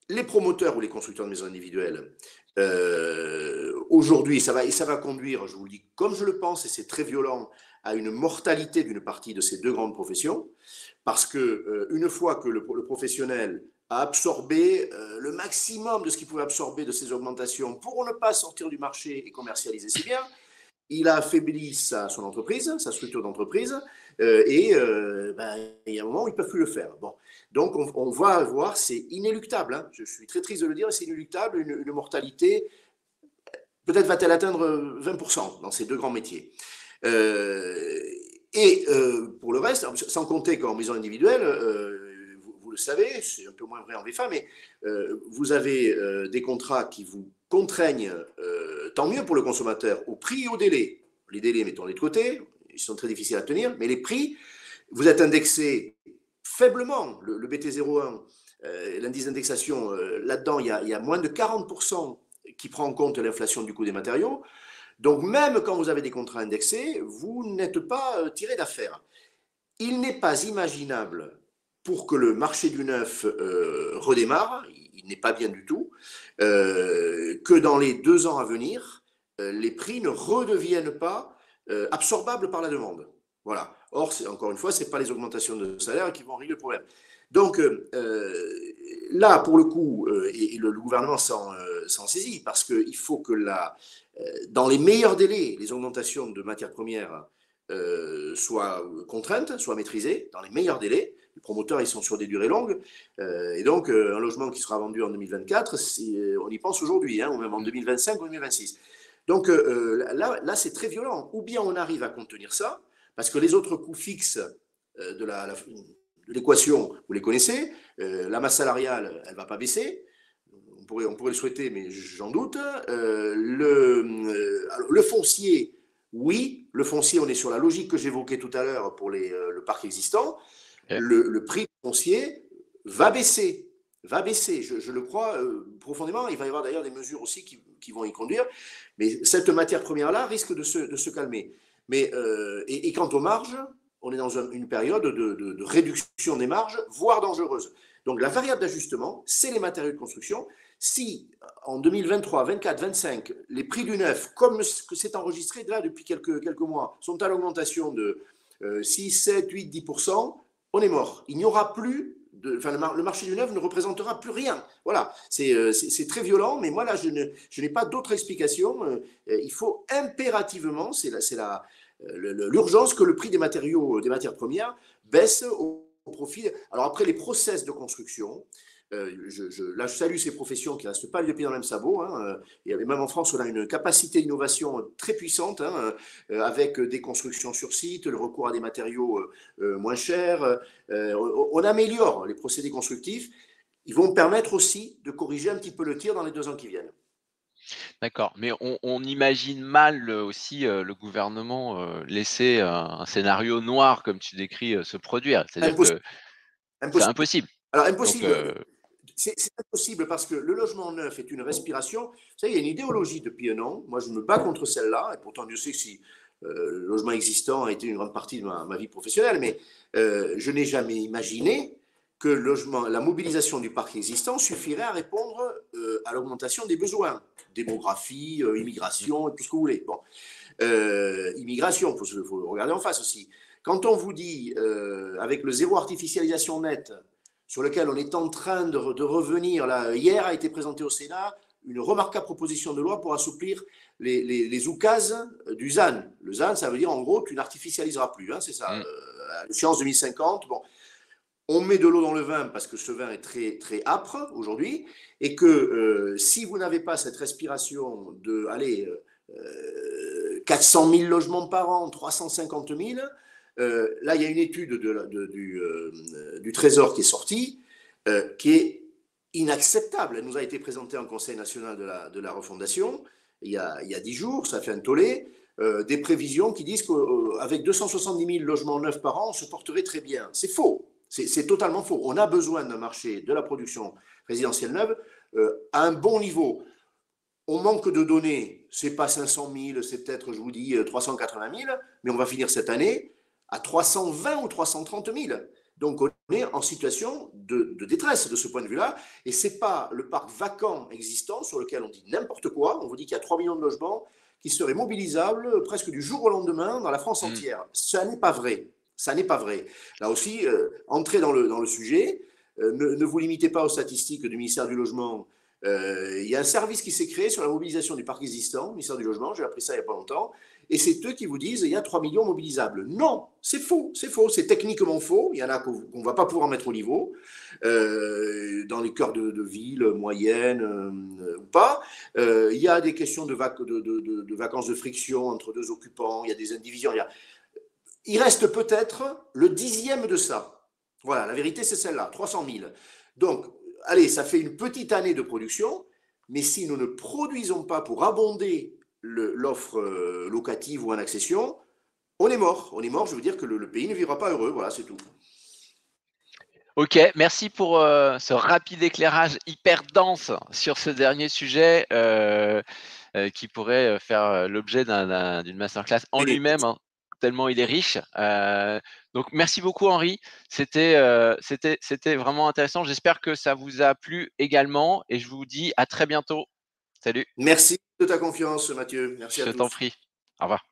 Speaker 3: Les promoteurs ou les constructeurs de maisons individuelles, aujourd'hui, ça va conduire, je vous le dis comme je le pense, et c'est très violent, à une mortalité d'une partie de ces deux grandes professions, parce que une fois que le professionnel a absorbé le maximum de ce qu'il pouvait absorber de ces augmentations pour ne pas sortir du marché et commercialiser ses biens, il a affaibli son entreprise, sa structure d'entreprise, et il y a un moment où ils ne peuvent plus le faire. Bon. Donc, on va avoir, c'est inéluctable, hein, je suis très triste de le dire, c'est inéluctable, une mortalité, peut-être va-t-elle atteindre 20% dans ces deux grands métiers. Pour le reste, sans compter qu'en maison individuelle, vous le savez, c'est un peu moins vrai en VFA, mais vous avez des contrats qui vous contraignent, tant mieux pour le consommateur, au prix et au délai. Les délais, mettons-les de côté, ils sont très difficiles à tenir, mais les prix, vous êtes indexé faiblement, le BT01, l'indice d'indexation, là-dedans, il y a moins de 40% qui prend en compte l'inflation du coût des matériaux. Donc, même quand vous avez des contrats indexés, vous n'êtes pas tiré d'affaire. Il n'est pas imaginable, pour que le marché du neuf redémarre, il n'est pas bien du tout, que dans les 2 ans à venir, les prix ne redeviennent pas absorbables par la demande. Voilà. Or, encore une fois, ce n'est pas les augmentations de salaire qui vont régler le problème. Donc, là, pour le coup, et le gouvernement s'en saisit, parce qu'il faut que dans les meilleurs délais, les augmentations de matières premières soient contraintes, soient maîtrisées, dans les meilleurs délais. Les promoteurs, ils sont sur des durées longues. Et donc, un logement qui sera vendu en 2024, on y pense aujourd'hui, hein, ou même en 2025 ou 2026. Donc, là, c'est très violent. Ou bien on arrive à contenir ça, parce que les autres coûts fixes de l'équation, vous les connaissez. La masse salariale, elle ne va pas baisser. On pourrait le souhaiter, mais j'en doute. Le foncier, oui. Le foncier, on est sur la logique que j'évoquais tout à l'heure pour le parc existant.
Speaker 1: Okay.
Speaker 3: Le prix du foncier va baisser. Je le crois profondément. Il va y avoir d'ailleurs des mesures aussi qui vont y conduire. Mais cette matière première-là risque de se calmer. Mais, et quant aux marges, on est dans une période de réduction des marges, voire dangereuse. Donc la variable d'ajustement, c'est les matériaux de construction. Si en 2023, 24, 25, les prix du neuf, comme ce que c'est enregistré là depuis quelques mois, sont à l'augmentation de 6, 7, 8, 10%, on est mort. Il n'y aura plus, le marché du neuf ne représentera plus rien. Voilà, c'est très violent, mais moi là, je n'ai pas d'autre explication. Il faut impérativement, c'est l'urgence que le prix des matières premières baisse au profit. Alors après, les process de construction, là, je salue ces professions qui ne restent pas les pieds dans le même sabot. Hein. Et même en France, on a une capacité d'innovation très puissante, hein, avec des constructions sur site, le recours à des matériaux moins chers. On améliore les procédés constructifs. Ils vont permettre aussi de corriger un petit peu le tir dans les 2 ans qui viennent.
Speaker 1: D'accord, mais on imagine mal aussi le gouvernement laisser un scénario noir, comme tu décris, se produire. C'est-à-dire que c'est impossible.
Speaker 3: Alors, impossible. Donc, c'est impossible parce que le logement neuf est une respiration. Vous savez, il y a une idéologie depuis un an. Moi, je me bats contre celle-là. Et pourtant, Dieu sait que si le logement existant a été une grande partie de ma vie professionnelle, mais je n'ai jamais imaginé que la mobilisation du parc existant suffirait à répondre à l'augmentation des besoins. Démographie, immigration, et tout ce que vous voulez. Bon. Immigration, il faut regarder en face aussi. Quand on vous dit, avec le zéro artificialisation nette, sur lequel on est en train de revenir, là, hier a été présenté au Sénat une remarquable proposition de loi pour assouplir les oukases du ZAN. Le ZAN, ça veut dire en gros, tu n'artificialiseras plus, hein, c'est ça, à l'échéance 2050. Bon. On met de l'eau dans le vin parce que ce vin est très, très âpre aujourd'hui et que si vous n'avez pas cette respiration de 400 000 logements par an, 350 000, là, il y a une étude du Trésor qui est sortie, qui est inacceptable. Elle nous a été présentée en Conseil national de la refondation il y a 10 jours, ça fait un tollé. Des prévisions qui disent qu'avec 270 000 logements neufs par an, on se porterait très bien. C'est faux. C'est totalement faux. On a besoin d'un marché de la production résidentielle neuve à un bon niveau. On manque de données. Ce n'est pas 500 000, c'est peut-être, je vous dis, 380 000, mais on va finir cette année à 320 ou 330 000. Donc, on est en situation de détresse de ce point de vue-là. Et ce n'est pas le parc vacant existant sur lequel on dit n'importe quoi. On vous dit qu'il y a 3 millions de logements qui seraient mobilisables presque du jour au lendemain dans la France entière. Ça n'est pas vrai. Ça n'est pas vrai. Là aussi, entrez dans le sujet. Ne vous limitez pas aux statistiques du ministère du Logement. Il y a un service qui s'est créé sur la mobilisation du parc existant, ministère du Logement, j'ai appris ça il n'y a pas longtemps, et c'est eux qui vous disent il y a 3 millions mobilisables. Non, c'est faux, c'est techniquement faux, il y en a qu'on ne va pas pouvoir mettre au niveau, dans les cœurs de villes moyennes ou pas. Il y a des questions de vacances de friction entre 2 occupants, il y a des indivisions, il reste peut-être le 10e de ça. Voilà, la vérité c'est celle-là, 300 000. Donc, allez, ça fait une petite année de production, mais si nous ne produisons pas pour abonder l'offre locative ou en accession, on est mort. On est mort, je veux dire que le pays ne vivra pas heureux. Voilà, c'est tout.
Speaker 1: Ok, merci pour ce rapide éclairage hyper dense sur ce dernier sujet qui pourrait faire l'objet d'une masterclass en lui-même, hein, tellement il est riche. Donc, merci beaucoup, Henri. C'était vraiment intéressant. J'espère que ça vous a plu également et je vous dis à très bientôt. Salut.
Speaker 3: Merci de ta confiance, Mathieu. Merci à tous.
Speaker 1: Je t'en prie. Au revoir.